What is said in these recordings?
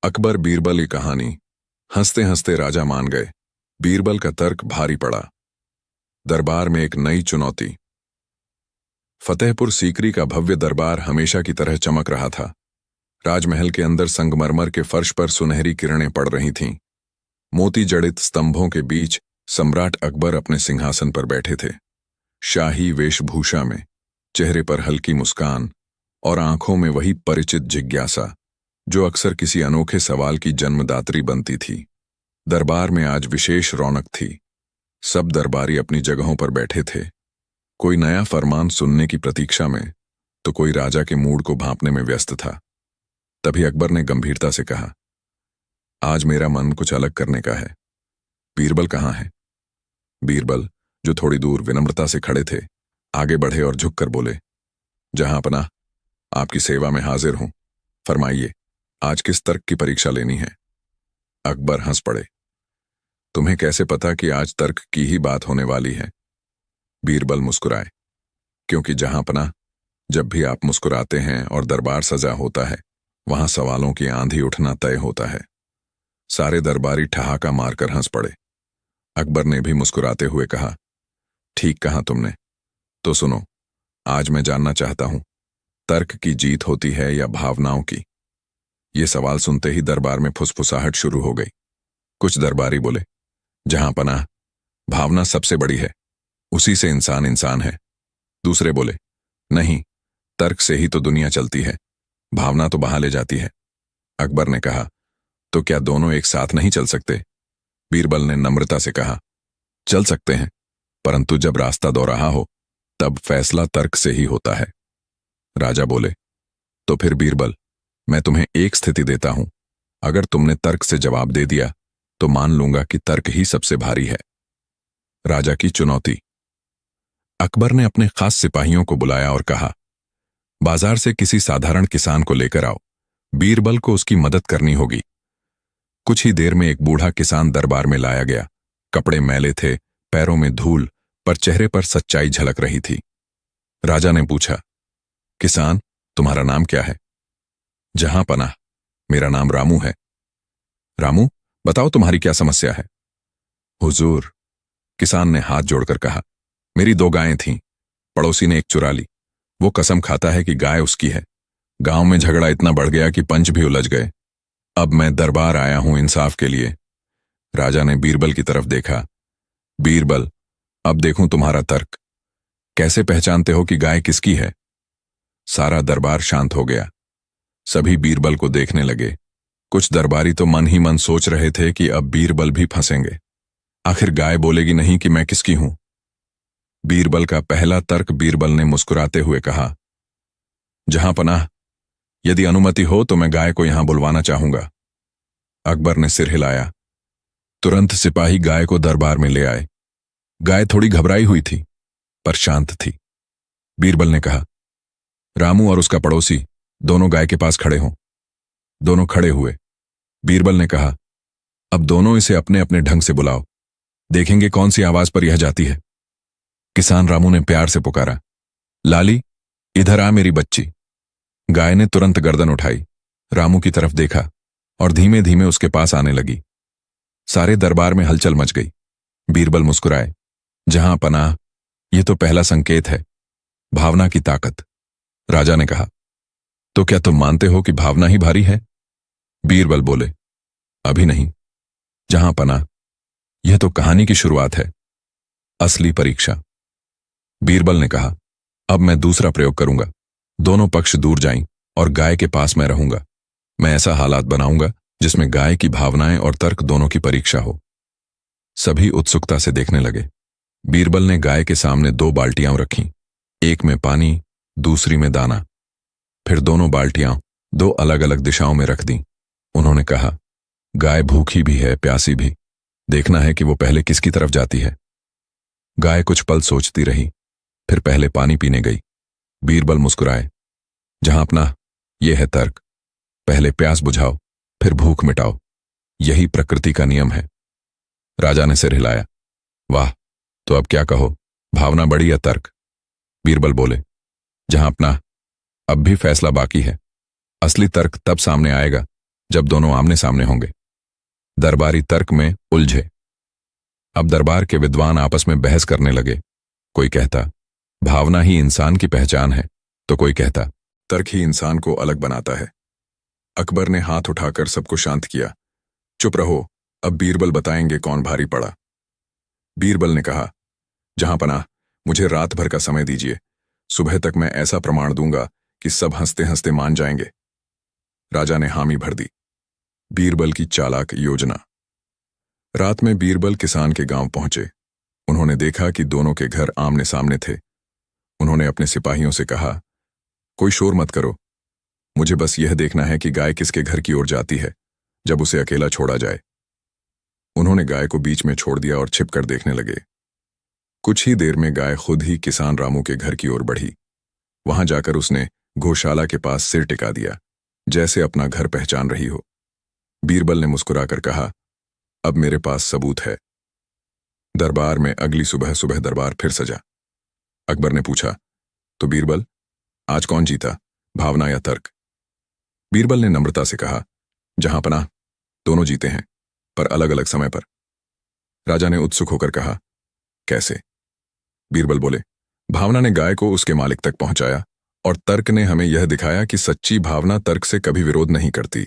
अकबर बीरबल की कहानी। हंसते हंसते राजा मान गए। बीरबल का तर्क भारी पड़ा। दरबार में एक नई चुनौती। फतेहपुर सीकरी का भव्य दरबार हमेशा की तरह चमक रहा था। राजमहल के अंदर संगमरमर के फर्श पर सुनहरी किरणें पड़ रही थीं। मोती जड़ित स्तंभों के बीच सम्राट अकबर अपने सिंहासन पर बैठे थे, शाही वेशभूषा में, चेहरे पर हल्की मुस्कान और आंखों में वही परिचित जिज्ञासा जो अक्सर किसी अनोखे सवाल की जन्मदात्री बनती थी। दरबार में आज विशेष रौनक थी। सब दरबारी अपनी जगहों पर बैठे थे, कोई नया फरमान सुनने की प्रतीक्षा में, तो कोई राजा के मूड को भांपने में व्यस्त था। तभी अकबर ने गंभीरता से कहा, आज मेरा मन कुछ अलग करने का है। बीरबल कहाँ है? बीरबल, जो थोड़ी दूर विनम्रता से खड़े थे, आगे बढ़े और झुककर बोले, जहांपनाह, आपकी सेवा में हाजिर हूं। फरमाइए, आज किस तर्क की परीक्षा लेनी है? अकबर हंस पड़े। तुम्हें कैसे पता कि आज तर्क की ही बात होने वाली है? बीरबल मुस्कुराए, क्योंकि जहांपनाह, जब भी आप मुस्कुराते हैं और दरबार सजा होता है, वहां सवालों की आंधी उठना तय होता है। सारे दरबारी ठहाका मारकर हंस पड़े। अकबर ने भी मुस्कुराते हुए कहा, ठीक कहा तुमने। तो सुनो, आज मैं जानना चाहता हूं, तर्क की जीत होती है या भावनाओं की? ये सवाल सुनते ही दरबार में फुसफुसाहट शुरू हो गई। कुछ दरबारी बोले, जहांपनाह, भावना सबसे बड़ी है, उसी से इंसान इंसान है। दूसरे बोले, नहीं, तर्क से ही तो दुनिया चलती है, भावना तो बहा ले जाती है। अकबर ने कहा, तो क्या दोनों एक साथ नहीं चल सकते? बीरबल ने नम्रता से कहा, चल सकते हैं, परंतु जब रास्ता दोराहा हो, तब फैसला तर्क से ही होता है। राजा बोले, तो फिर बीरबल, मैं तुम्हें एक स्थिति देता हूं, अगर तुमने तर्क से जवाब दे दिया तो मान लूंगा कि तर्क ही सबसे भारी है। राजा की चुनौती। अकबर ने अपने खास सिपाहियों को बुलाया और कहा, बाजार से किसी साधारण किसान को लेकर आओ, बीरबल को उसकी मदद करनी होगी। कुछ ही देर में एक बूढ़ा किसान दरबार में लाया गया। कपड़े मैले थे, पैरों में धूल, पर चेहरे पर सच्चाई झलक रही थी। राजा ने पूछा, किसान, तुम्हारा नाम क्या है? जहांपनाह, मेरा नाम रामू है। रामू, बताओ तुम्हारी क्या समस्या है? हुजूर, किसान ने हाथ जोड़कर कहा, मेरी 2 गायें थीं, पड़ोसी ने एक चुरा ली। वो कसम खाता है कि गाय उसकी है। गांव में झगड़ा इतना बढ़ गया कि पंच भी उलझ गए। अब मैं दरबार आया हूं इंसाफ के लिए। राजा ने बीरबल की तरफ देखा। बीरबल, अब देखूं तुम्हारा तर्क। कैसे पहचानते हो कि गाय किसकी है? सारा दरबार शांत हो गया। सभी बीरबल को देखने लगे। कुछ दरबारी तो मन ही मन सोच रहे थे कि अब बीरबल भी फंसेंगे। आखिर गाय बोलेगी नहीं कि मैं किसकी हूं? बीरबल का पहला तर्क बीरबल ने मुस्कुराते हुए कहा, जहांपनाह, यदि अनुमति हो तो मैं गाय को यहां बुलवाना चाहूंगा। अकबर ने सिर हिलाया। तुरंत सिपाही गाय को दरबार में ले आए। गाय थोड़ी घबराई हुई थी, पर शांत थी। बीरबल ने कहा, रामू और उसका पड़ोसी दोनों गाय के पास खड़े हों। दोनों खड़े हुए। बीरबल ने कहा, अब दोनों इसे अपने अपने ढंग से बुलाओ, देखेंगे कौन सी आवाज पर यह जाती है। किसान रामू ने प्यार से पुकारा, लाली, इधर आ मेरी बच्ची। गाय ने तुरंत गर्दन उठाई, रामू की तरफ देखा और धीमे धीमे उसके पास आने लगी। सारे दरबार में हलचल मच गई। बीरबल मुस्कुराए, जहांपनाह, यह तो पहला संकेत है, भावना की ताकत। राजा ने कहा, तो क्या तुम मानते हो कि भावना ही भारी है? बीरबल बोले, अभी नहीं, जहांपनाह, यह तो कहानी की शुरुआत है, असली परीक्षा। बीरबल ने कहा, अब मैं दूसरा प्रयोग करूंगा। दोनों पक्ष दूर जाएं और गाय के पास मैं रहूंगा। मैं ऐसा हालात बनाऊंगा जिसमें गाय की भावनाएं और तर्क दोनों की परीक्षा हो। सभी उत्सुकता से देखने लगे। बीरबल ने गाय के सामने 2 बाल्टियां रखीं, एक में पानी, दूसरी में दाना। फिर दोनों बाल्टियां 2 अलग अलग दिशाओं में रख दी। उन्होंने कहा, गाय भूखी भी है, प्यासी भी, देखना है कि वो पहले किसकी तरफ जाती है। गाय कुछ पल सोचती रही, फिर पहले पानी पीने गई। बीरबल मुस्कुराए, जहांपनाह, यह है तर्क, पहले प्यास बुझाओ, फिर भूख मिटाओ, यही प्रकृति का नियम है। राजा ने सिर हिलाया, वाह, तो अब क्या कहो, भावना बड़ी या तर्क? बीरबल बोले, जहांपनाह, अब भी फैसला बाकी है। असली तर्क तब सामने आएगा जब दोनों आमने सामने होंगे। दरबारी तर्क में उलझे। अब दरबार के विद्वान आपस में बहस करने लगे। कोई कहता भावना ही इंसान की पहचान है, तो कोई कहता तर्क ही इंसान को अलग बनाता है। अकबर ने हाथ उठाकर सबको शांत किया। चुप रहो, अब बीरबल बताएंगे कौन भारी पड़ा। बीरबल ने कहा, जहांपनाह, मुझे रात भर का समय दीजिए। सुबह तक मैं ऐसा प्रमाण दूंगा कि सब हंसते हंसते मान जाएंगे। राजा ने हामी भर दी। बीरबल की चालाक योजना। रात में बीरबल किसान के गांव पहुंचे। उन्होंने देखा कि दोनों के घर आमने सामने थे। उन्होंने अपने सिपाहियों से कहा, कोई शोर मत करो, मुझे बस यह देखना है कि गाय किसके घर की ओर जाती है जब उसे अकेला छोड़ा जाए। उन्होंने गाय को बीच में छोड़ दिया और छिपकर देखने लगे। कुछ ही देर में गाय खुद ही किसान रामू के घर की ओर बढ़ी। वहां जाकर उसने गौशाला के पास सिर टिका दिया, जैसे अपना घर पहचान रही हो। बीरबल ने मुस्कुराकर कहा, अब मेरे पास सबूत है। दरबार में अगली सुबह सुबह दरबार फिर सजा। अकबर ने पूछा, तो बीरबल, आज कौन जीता, भावना या तर्क? बीरबल ने नम्रता से कहा, जहांपनाह, दोनों जीते हैं, पर अलग अलग समय पर। राजा ने उत्सुक होकर कहा, कैसे? बीरबल बोले, भावना ने गाय को उसके मालिक तक पहुंचाया और तर्क ने हमें यह दिखाया कि सच्ची भावना तर्क से कभी विरोध नहीं करती।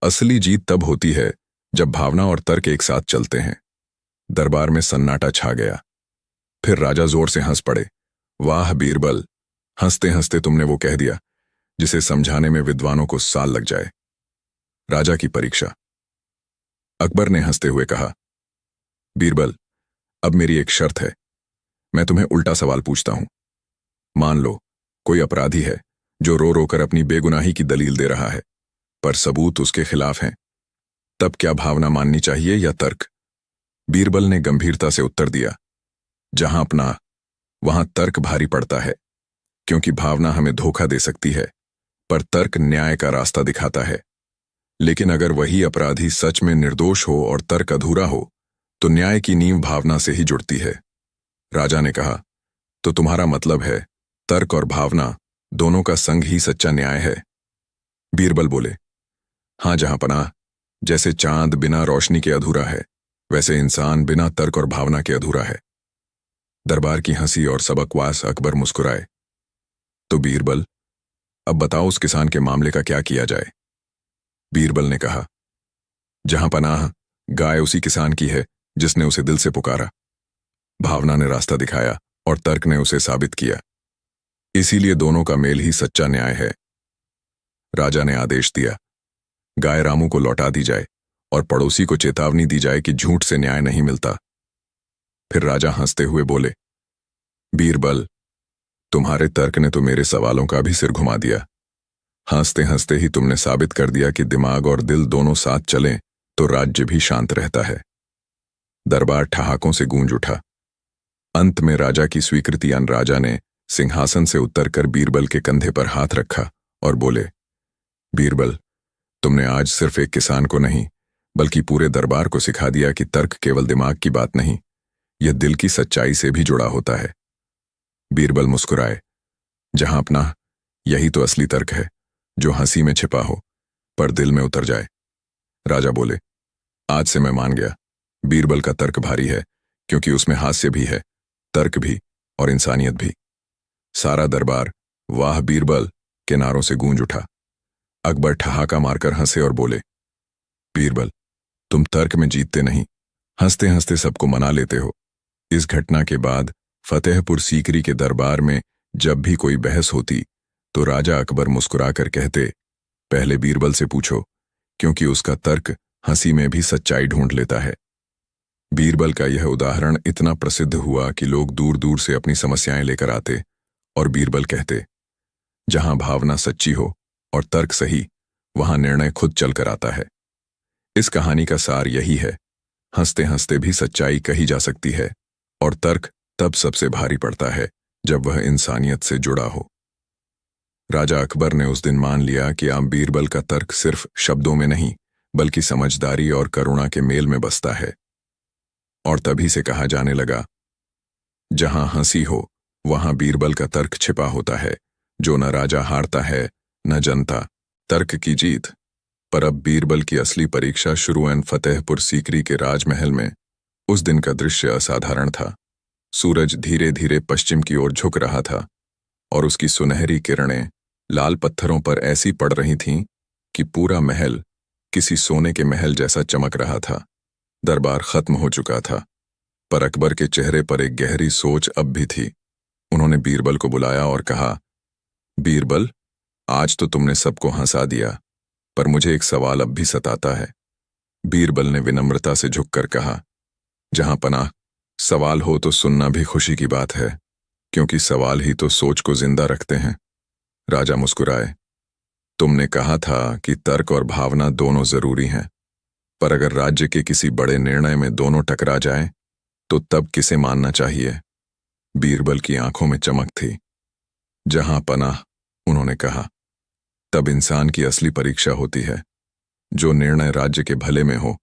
असली जीत तब होती है जब भावना और तर्क एक साथ चलते हैं। दरबार में सन्नाटा छा गया। फिर राजा जोर से हंस पड़े। वाह बीरबल, हंसते हंसते तुमने वो कह दिया जिसे समझाने में विद्वानों को साल लग जाए। राजा की परीक्षा। अकबर ने हंसते हुए कहा, बीरबल, अब मेरी एक शर्त है। मैं तुम्हें उल्टा सवाल पूछता हूं। मान लो कोई अपराधी है जो रो रो कर अपनी बेगुनाही की दलील दे रहा है, पर सबूत उसके खिलाफ हैं। तब क्या भावना माननी चाहिए या तर्क? बीरबल ने गंभीरता से उत्तर दिया, जहां अपना वहां तर्क भारी पड़ता है, क्योंकि भावना हमें धोखा दे सकती है, पर तर्क न्याय का रास्ता दिखाता है। लेकिन अगर वही अपराधी सच में निर्दोष हो और तर्क अधूरा हो, तो न्याय की नींव भावना से ही जुड़ती है। राजा ने कहा, तो तुम्हारा मतलब है तर्क और भावना दोनों का संग ही सच्चा न्याय है? बीरबल बोले, हां जहांपनाह, जैसे चांद बिना रोशनी के अधूरा है, वैसे इंसान बिना तर्क और भावना के अधूरा है। दरबार की हंसी और सबकवास अकबर मुस्कुराए। तो बीरबल, अब बताओ उस किसान के मामले का क्या किया जाए? बीरबल ने कहा, जहांपनाह, गाय उसी किसान की है जिसने उसे दिल से पुकारा। भावना ने रास्ता दिखाया और तर्क ने उसे साबित किया। इसीलिए दोनों का मेल ही सच्चा न्याय है। राजा ने आदेश दिया, गाय रामू को लौटा दी जाए और पड़ोसी को चेतावनी दी जाए कि झूठ से न्याय नहीं मिलता। फिर राजा हंसते हुए बोले, बीरबल, तुम्हारे तर्क ने तो मेरे सवालों का भी सिर घुमा दिया। हंसते हंसते ही तुमने साबित कर दिया कि दिमाग और दिल दोनों साथ चलें तो राज्य भी शांत रहता है। दरबार ठहाकों से गूंज उठा। अंत में राजा की स्वीकृतियां राजा ने सिंहासन से उतरकर बीरबल के कंधे पर हाथ रखा और बोले, बीरबल, तुमने आज सिर्फ एक किसान को नहीं बल्कि पूरे दरबार को सिखा दिया कि तर्क केवल दिमाग की बात नहीं, यह दिल की सच्चाई से भी जुड़ा होता है। बीरबल मुस्कुराए, जहां अपना, यही तो असली तर्क है, जो हंसी में छिपा हो पर दिल में उतर जाए। राजा बोले, आज से मैं मान गया, बीरबल का तर्क भारी है, क्योंकि उसमें हास्य भी है, तर्क भी और इंसानियत भी। सारा दरबार वाह बीरबल के नारों से गूंज उठा। अकबर ठहाका मारकर हंसे और बोले, बीरबल, तुम तर्क में जीतते नहीं, हंसते हंसते सबको मना लेते हो। इस घटना के बाद फतेहपुर सीकरी के दरबार में जब भी कोई बहस होती तो राजा अकबर मुस्कुराकर कहते, पहले बीरबल से पूछो, क्योंकि उसका तर्क हंसी में भी सच्चाई ढूंढ लेता है। बीरबल का यह उदाहरण इतना प्रसिद्ध हुआ कि लोग दूर दूर से अपनी समस्याएं लेकर आते और बीरबल कहते, जहां भावना सच्ची हो और तर्क सही, वहां निर्णय खुद चलकर आता है। इस कहानी का सार यही है, हंसते हंसते भी सच्चाई कही जा सकती है और तर्क तब सबसे भारी पड़ता है जब वह इंसानियत से जुड़ा हो। राजा अकबर ने उस दिन मान लिया कि आम बीरबल का तर्क सिर्फ शब्दों में नहीं बल्कि समझदारी और करुणा के मेल में बसता है। और तभी से कहा जाने लगा, जहां हंसी हो वहां बीरबल का तर्क छिपा होता है, जो न राजा हारता है न जनता। तर्क की जीत। पर अब बीरबल की असली परीक्षा शुरू फतेहपुर सीकरी के राजमहल में। उस दिन का दृश्य असाधारण था। सूरज धीरे धीरे पश्चिम की ओर झुक रहा था और उसकी सुनहरी किरणें लाल पत्थरों पर ऐसी पड़ रही थीं कि पूरा महल किसी सोने के महल जैसा चमक रहा था। दरबार खत्म हो चुका था, पर अकबर के चेहरे पर एक गहरी सोच अब भी थी। उन्होंने बीरबल को बुलाया और कहा, बीरबल, आज तो तुमने सबको हंसा दिया, पर मुझे एक सवाल अब भी सताता है। बीरबल ने विनम्रता से झुककर कहा, जहां पनाह, सवाल हो तो सुनना भी खुशी की बात है, क्योंकि सवाल ही तो सोच को जिंदा रखते हैं। राजा मुस्कुराए। तुमने कहा था कि तर्क और भावना दोनों जरूरी हैं, पर अगर राज्य के किसी बड़े निर्णय में दोनों टकरा जाएं, तो तब किसे मानना चाहिए? बीरबल की आंखों में चमक थी। जहां पनाह, उन्होंने कहा, तब इंसान की असली परीक्षा होती है। जो निर्णय राज्य के भले में हो,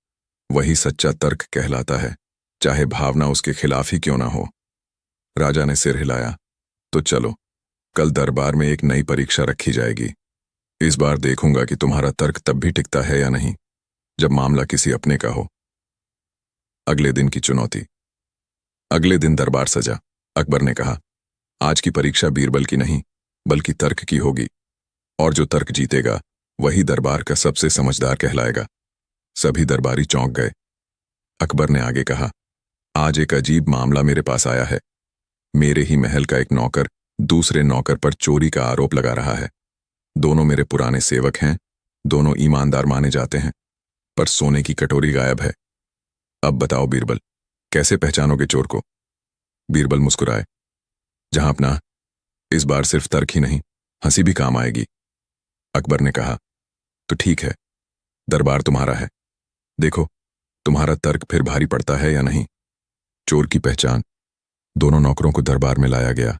वही सच्चा तर्क कहलाता है, चाहे भावना उसके खिलाफ ही क्यों ना हो। राजा ने सिर हिलाया। तो चलो, कल दरबार में एक नई परीक्षा रखी जाएगी। इस बार देखूंगा कि तुम्हारा तर्क तब भी टिकता है या नहीं, जब मामला किसी अपने का हो। अगले दिन की चुनौती। अगले दिन दरबार सजा। अकबर ने कहा, आज की परीक्षा बीरबल की नहीं, बल्कि तर्क की होगी, और जो तर्क जीतेगा वही दरबार का सबसे समझदार कहलाएगा। सभी दरबारी चौंक गए। अकबर ने आगे कहा, आज एक अजीब मामला मेरे पास आया है। मेरे ही महल का एक नौकर दूसरे नौकर पर चोरी का आरोप लगा रहा है। दोनों मेरे पुराने सेवक हैं, दोनों ईमानदार माने जाते हैं, पर सोने की कटोरी गायब है। अब बताओ बीरबल, कैसे पहचानोगे चोर को? बीरबल मुस्कुराए। जहां अपना, इस बार सिर्फ तर्क ही नहीं, हंसी भी काम आएगी। अकबर ने कहा, तो ठीक है, दरबार तुम्हारा है। देखो, तुम्हारा तर्क फिर भारी पड़ता है या नहीं। चोर की पहचान। दोनों नौकरों को दरबार में लाया गया।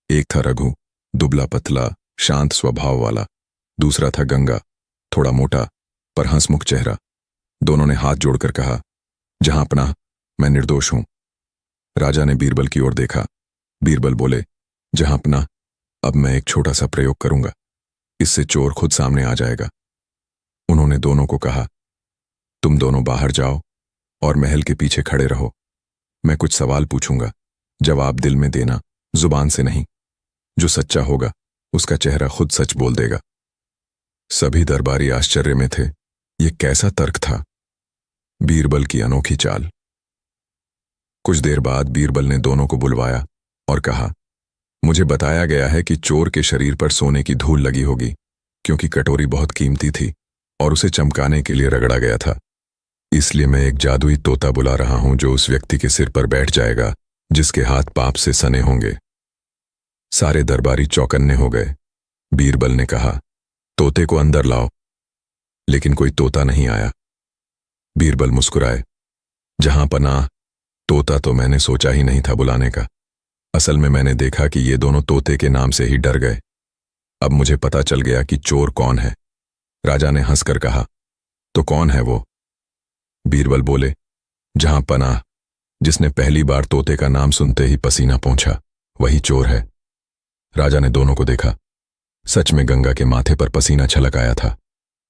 एक था रघु, दुबला पतला, शांत स्वभाव वाला। दूसरा था गंगा, थोड़ा मोटा पर हंसमुख चेहरा। दोनों ने हाथ जोड़कर कहा, जहां अपना, मैं निर्दोष हूं। राजा ने बीरबल की ओर देखा। बीरबल बोले, जहां अपना, अब मैं एक छोटा सा प्रयोग करूंगा, इससे चोर खुद सामने आ जाएगा। उन्होंने दोनों को कहा, तुम दोनों बाहर जाओ और महल के पीछे खड़े रहो। मैं कुछ सवाल पूछूंगा, जवाब दिल में देना, जुबान से नहीं। जो सच्चा होगा उसका चेहरा खुद सच बोल देगा। सभी दरबारी आश्चर्य में थे। ये कैसा तर्क था? बीरबल की अनोखी चाल। कुछ देर बाद बीरबल ने दोनों को बुलवाया और कहा, मुझे बताया गया है कि चोर के शरीर पर सोने की धूल लगी होगी, क्योंकि कटोरी बहुत कीमती थी और उसे चमकाने के लिए रगड़ा गया था। इसलिए मैं एक जादुई तोता बुला रहा हूं, जो उस व्यक्ति के सिर पर बैठ जाएगा जिसके हाथ पाप से सने होंगे। सारे दरबारी चौकन्ने हो गए। बीरबल ने कहा, तोते को अंदर लाओ। लेकिन कोई तोता नहीं आया। बीरबल मुस्कुराए। जहां पनाह, तोता तो मैंने सोचा ही नहीं था बुलाने का। असल में मैंने देखा कि ये दोनों तोते के नाम से ही डर गए। अब मुझे पता चल गया कि चोर कौन है। राजा ने हंसकर कहा, तो कौन है वो? बीरबल बोले, जहां पनाह, जिसने पहली बार तोते का नाम सुनते ही पसीना पहुंचा, वही चोर है। राजा ने दोनों को देखा। सच में गंगा के माथे पर पसीना छलक आया था।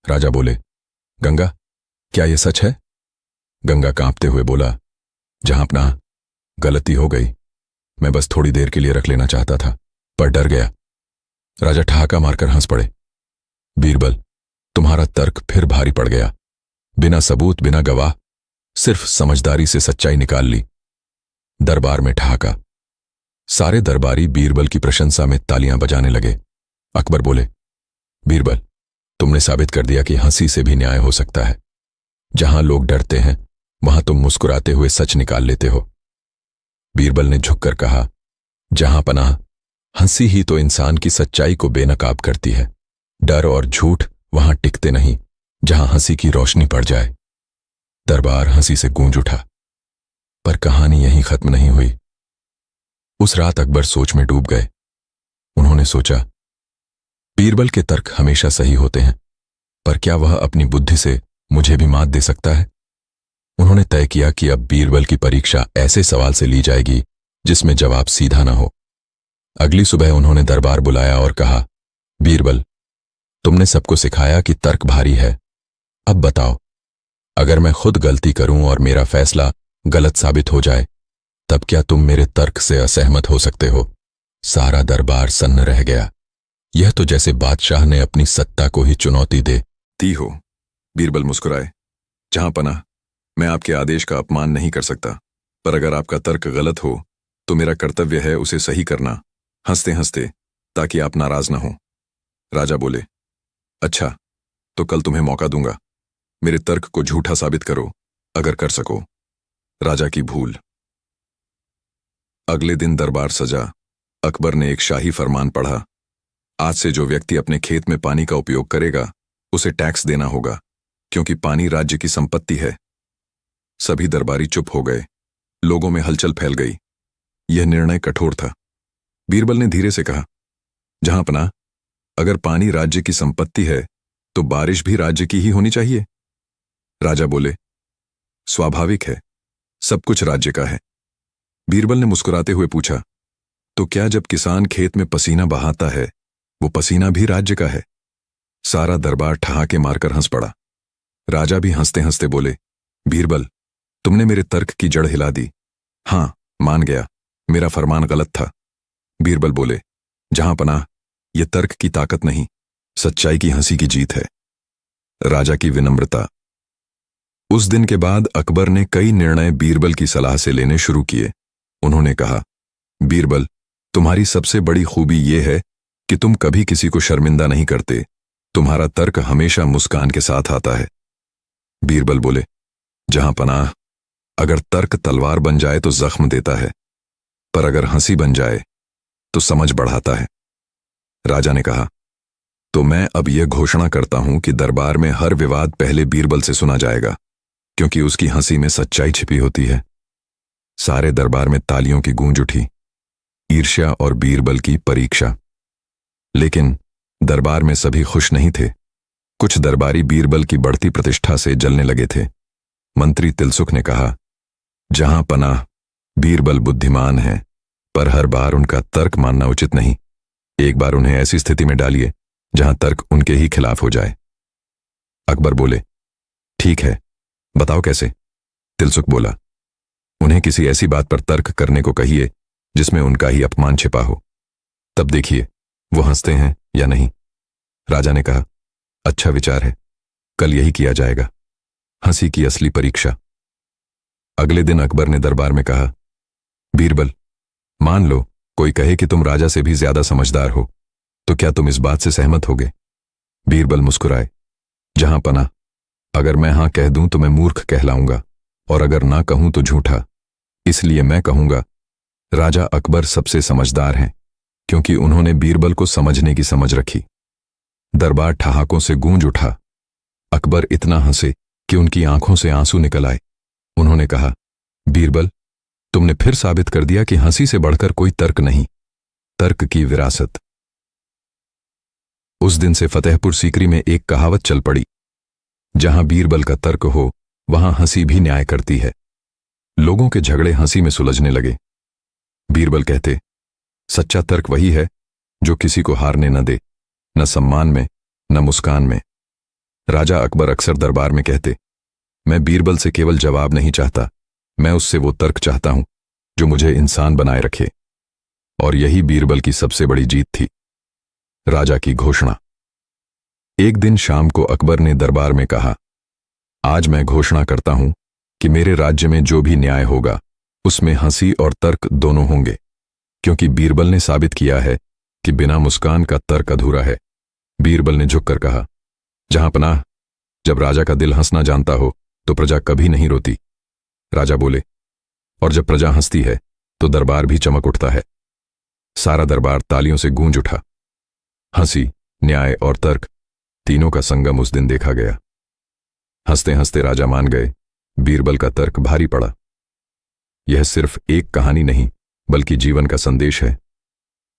राजा बोले, गंगा, क्या यह सच है? गंगा कांपते हुए बोला, जहां अपना, गलती हो गई। मैं बस थोड़ी देर के लिए रख लेना चाहता था, पर डर गया। राजा ठहाका मारकर हंस पड़े। बीरबल, तुम्हारा तर्क फिर भारी पड़ गया। बिना सबूत, बिना गवाह, सिर्फ समझदारी से सच्चाई निकाल ली। दरबार में ठहाका। सारे दरबारी बीरबल की प्रशंसा में तालियां बजाने लगे। अकबर बोले, बीरबल, तुमने साबित कर दिया कि हंसी से भी न्याय हो सकता है। जहां लोग डरते हैं, वहां तुम मुस्कुराते हुए सच निकाल लेते हो। बीरबल ने झुककर कहा, जहां पनाह, हंसी ही तो इंसान की सच्चाई को बेनकाब करती है। डर और झूठ वहां टिकते नहीं, जहां हंसी की रोशनी पड़ जाए। दरबार हंसी से गूंज उठा। पर कहानी यहीं खत्म नहीं हुई। उस रात अकबर सोच में डूब गए। उन्होंने सोचा, बीरबल के तर्क हमेशा सही होते हैं, पर क्या वह अपनी बुद्धि से मुझे भी मात दे सकता है? उन्होंने तय किया कि अब बीरबल की परीक्षा ऐसे सवाल से ली जाएगी जिसमें जवाब सीधा ना हो। अगली सुबह उन्होंने दरबार बुलाया और कहा, बीरबल, तुमने सबको सिखाया कि तर्क भारी है, अब बताओ, अगर मैं खुद गलती करूं और मेरा फैसला गलत साबित हो जाए, तब क्या तुम मेरे तर्क से असहमत हो सकते हो? सारा दरबार सन्न रह गया। यह तो जैसे बादशाह ने अपनी सत्ता को ही चुनौती दे दी हो। बीरबल मुस्कुराए। जहां पनाह, मैं आपके आदेश का अपमान नहीं कर सकता, पर अगर आपका तर्क गलत हो तो मेरा कर्तव्य है उसे सही करना, हंसते हंसते, ताकि आप नाराज ना हो। राजा बोले, अच्छा, तो कल तुम्हें मौका दूंगा। मेरे तर्क को झूठा साबित करो, अगर कर सको। राजा की भूल। अगले दिन दरबार सजा। अकबर ने एक शाही फरमान पढ़ा। आज से जो व्यक्ति अपने खेत में पानी का उपयोग करेगा, उसे टैक्स देना होगा, क्योंकि पानी राज्य की संपत्ति है। सभी दरबारी चुप हो गए। लोगों में हलचल फैल गई। यह निर्णय कठोर था। बीरबल ने धीरे से कहा, जहां पनाह, अगर पानी राज्य की संपत्ति है तो बारिश भी राज्य की ही होनी चाहिए। राजा बोले, स्वाभाविक है, सब कुछ राज्य का है। बीरबल ने मुस्कुराते हुए पूछा, तो क्या जब किसान खेत में पसीना बहाता है, वो पसीना भी राज्य का है? सारा दरबार ठहाके मारकर हंस पड़ा। राजा भी हंसते हंसते बोले, बीरबल, तुमने मेरे तर्क की जड़ हिला दी। हां, मान गया, मेरा फरमान गलत था। बीरबल बोले, जहां पनाह, यह तर्क की ताकत नहीं, सच्चाई की हंसी की जीत है। राजा की विनम्रता। उस दिन के बाद अकबर ने कई निर्णय बीरबल की सलाह से लेने शुरू किए। उन्होंने कहा, बीरबल, तुम्हारी सबसे बड़ी खूबी यह है कि तुम कभी किसी को शर्मिंदा नहीं करते। तुम्हारा तर्क हमेशा मुस्कान के साथ आता है। बीरबल बोले, जहां पनाह, अगर तर्क तलवार बन जाए तो जख्म देता है, पर अगर हंसी बन जाए तो समझ बढ़ाता है। राजा ने कहा, तो मैं अब यह घोषणा करता हूं कि दरबार में हर विवाद पहले बीरबल से सुना जाएगा, क्योंकि उसकी हंसी में सच्चाई छिपी होती है। सारे दरबार में तालियों की गूंज उठी। ईर्ष्या और बीरबल की परीक्षा। लेकिन दरबार में सभी खुश नहीं थे। कुछ दरबारी बीरबल की बढ़ती प्रतिष्ठा से जलने लगे थे। मंत्री तिलसुख ने कहा, जहां पनाह, बीरबल बुद्धिमान है, पर हर बार उनका तर्क मानना उचित नहीं। एक बार उन्हें ऐसी स्थिति में डालिए जहां तर्क उनके ही खिलाफ हो जाए। अकबर बोले, ठीक है, बताओ कैसे? तिलसुख बोला, उन्हें किसी ऐसी बात पर तर्क करने को कहिए जिसमें उनका ही अपमान छिपा हो, तब देखिए वो हंसते हैं या नहीं। राजा ने कहा, अच्छा विचार है, कल यही किया जाएगा। हंसी की असली परीक्षा। अगले दिन अकबर ने दरबार में कहा, बीरबल, मान लो कोई कहे कि तुम राजा से भी ज्यादा समझदार हो, तो क्या तुम इस बात से सहमत होगे? बीरबल मुस्कुराए। जहां पनाह, अगर मैं हां कह दूं तो मैं मूर्ख कहलाऊंगा, और अगर ना कहूं तो झूठा। इसलिए मैं कहूंगा, राजा अकबर सबसे समझदार हैं, क्योंकि उन्होंने बीरबल को समझने की समझ रखी। दरबार ठहाकों से गूंज उठा। अकबर इतना हंसे कि उनकी आंखों से आंसू निकल आए। उन्होंने कहा, बीरबल, तुमने फिर साबित कर दिया कि हंसी से बढ़कर कोई तर्क नहीं, तर्क की विरासत। उस दिन से फतेहपुर सीकरी में एक कहावत चल पड़ी, जहां बीरबल का तर्क हो, वहां हंसी भी न्याय करती है। लोगों के झगड़े हंसी में सुलझने लगे। बीरबल कहते, सच्चा तर्क वही है जो किसी को हारने न दे, न सम्मान में, न मुस्कान में। राजा अकबर अक्सर दरबार में कहते, मैं बीरबल से केवल जवाब नहीं चाहता, मैं उससे वो तर्क चाहता हूं जो मुझे इंसान बनाए रखे। और यही बीरबल की सबसे बड़ी जीत थी। राजा की घोषणा। एक दिन शाम को अकबर ने दरबार में कहा, आज मैं घोषणा करता हूं कि मेरे राज्य में जो भी न्याय होगा उसमें हंसी और तर्क दोनों होंगे, क्योंकि बीरबल ने साबित किया है कि बिना मुस्कान का तर्क अधूरा है। बीरबल ने झुककर कहा, जहां पनाह, जब राजा का दिल हंसना जानता हो तो प्रजा कभी नहीं रोती। राजा बोले, और जब प्रजा हंसती है तो दरबार भी चमक उठता है। सारा दरबार तालियों से गूंज उठा। हंसी, न्याय और तर्क, तीनों का संगम उस दिन देखा गया। हंसते हंसते राजा मान गए, बीरबल का तर्क भारी पड़ा। यह सिर्फ एक कहानी नहीं, बल्कि जीवन का संदेश है।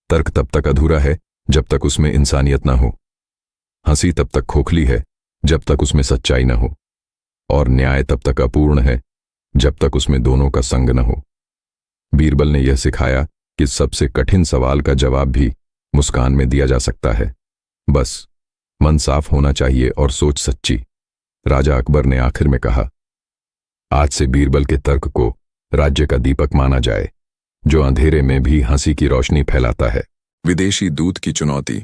तर्क तब तक अधूरा है जब तक उसमें इंसानियत न हो। हंसी तब तक खोखली है जब तक उसमें सच्चाई न हो। और न्याय तब तक अपूर्ण है जब तक उसमें दोनों का संग न हो। बीरबल ने यह सिखाया कि सबसे कठिन सवाल का जवाब भी मुस्कान में दिया जा सकता है। बस मन साफ होना चाहिए और सोच सच्ची। राजा अकबर ने आखिर में कहा, आज से बीरबल के तर्क को राज्य का दीपक माना जाए, जो अंधेरे में भी हंसी की रोशनी फैलाता है। विदेशी दूत की चुनौती।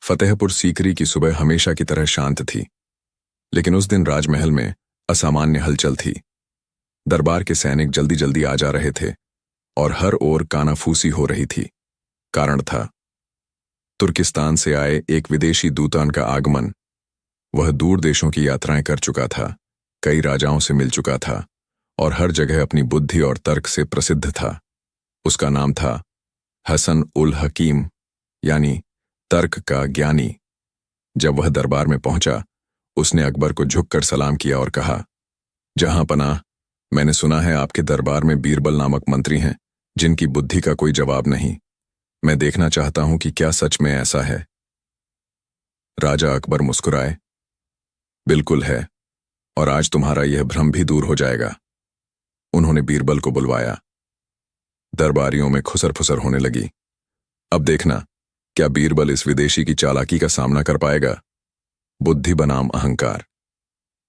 फतेहपुर सीकरी की सुबह हमेशा की तरह शांत थी, लेकिन उस दिन राजमहल में असामान्य हलचल थी। दरबार के सैनिक जल्दी जल्दी आ जा रहे थे और हर ओर कानाफूसी हो रही थी। कारण था तुर्किस्तान से आए एक विदेशी दूतान का आगमन। वह दूर देशों की यात्राएं कर चुका था, कई राजाओं से मिल चुका था और हर जगह अपनी बुद्धि और तर्क से प्रसिद्ध था। उसका नाम था हसन उल हकीम, यानी तर्क का ज्ञानी। जब वह दरबार में पहुंचा, उसने अकबर को झुककर सलाम किया और कहा, जहां पनाह, मैंने सुना है आपके दरबार में बीरबल नामक मंत्री हैं जिनकी बुद्धि का कोई जवाब नहीं। मैं देखना चाहता हूं कि क्या सच में ऐसा है। राजा अकबर मुस्कुराए, बिल्कुल है, और आज तुम्हारा यह भ्रम भी दूर हो जाएगा। उन्होंने बीरबल को बुलवाया। दरबारियों में खुसर फुसर होने लगी। अब देखना, क्या बीरबल इस विदेशी की चालाकी का सामना कर पाएगा। बुद्धि बनाम अहंकार।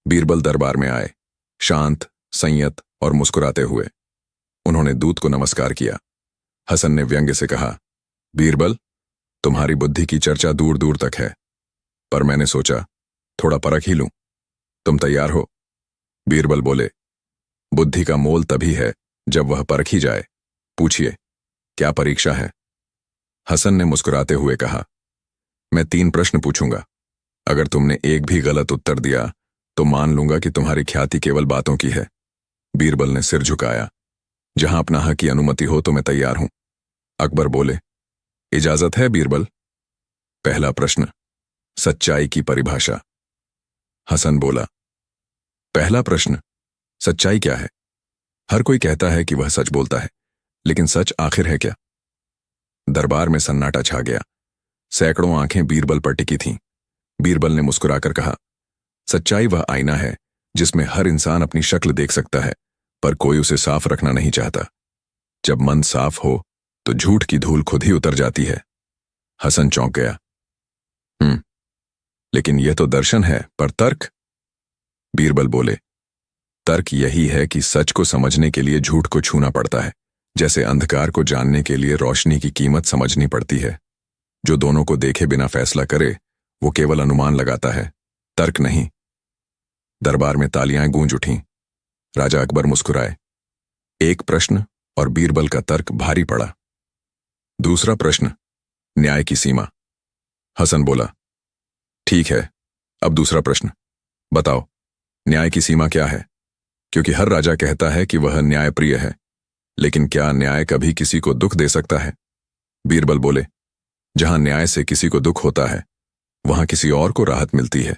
बीरबल दरबार में आए, शांत, संयत और मुस्कुराते हुए। उन्होंने दूत को नमस्कार किया। हसन ने व्यंग्य से कहा, बीरबल, तुम्हारी बुद्धि की चर्चा दूर दूर तक है, पर मैंने सोचा थोड़ा परख ही लूं। तुम तैयार हो? बीरबल बोले, बुद्धि का मोल तभी है जब वह परखी जाए। पूछिए, क्या परीक्षा है? हसन ने मुस्कुराते हुए कहा, मैं 3 प्रश्न पूछूंगा। अगर तुमने एक भी गलत उत्तर दिया तो मान लूंगा कि तुम्हारी ख्याति केवल बातों की है। बीरबल ने सिर झुकाया। जहां अपना हक की अनुमति हो तो मैं तैयार हूं। अकबर बोले, इजाजत है बीरबल। पहला प्रश्न, सच्चाई की परिभाषा। हसन बोला, पहला प्रश्न, सच्चाई क्या है? हर कोई कहता है कि वह सच बोलता है, लेकिन सच आखिर है क्या? दरबार में सन्नाटा छा गया। सैकड़ों आंखें बीरबल पर टिकी थीं। बीरबल ने मुस्कुराकर कहा, सच्चाई वह आईना है जिसमें हर इंसान अपनी शक्ल देख सकता है, पर कोई उसे साफ रखना नहीं चाहता। जब मन साफ हो तो झूठ की धूल खुद ही उतर जाती है। हसन चौंक गया। लेकिन यह तो दर्शन है, पर तर्क? बीरबल बोले, तर्क यही है कि सच को समझने के लिए झूठ को छूना पड़ता है, जैसे अंधकार को जानने के लिए रोशनी की कीमत समझनी पड़ती है। जो दोनों को देखे बिना फैसला करे वो केवल अनुमान लगाता है, तर्क नहीं। दरबार में तालियां गूंज उठीं। राजा अकबर मुस्कुराए। एक प्रश्न और बीरबल का तर्क भारी पड़ा। दूसरा प्रश्न, न्याय की सीमा। हसन बोला, ठीक है, अब दूसरा प्रश्न, बताओ न्याय की सीमा क्या है? क्योंकि हर राजा कहता है कि वह न्यायप्रिय है, लेकिन क्या न्याय कभी किसी को दुख दे सकता है? बीरबल बोले, जहां न्याय से किसी को दुख होता है वहां किसी और को राहत मिलती है।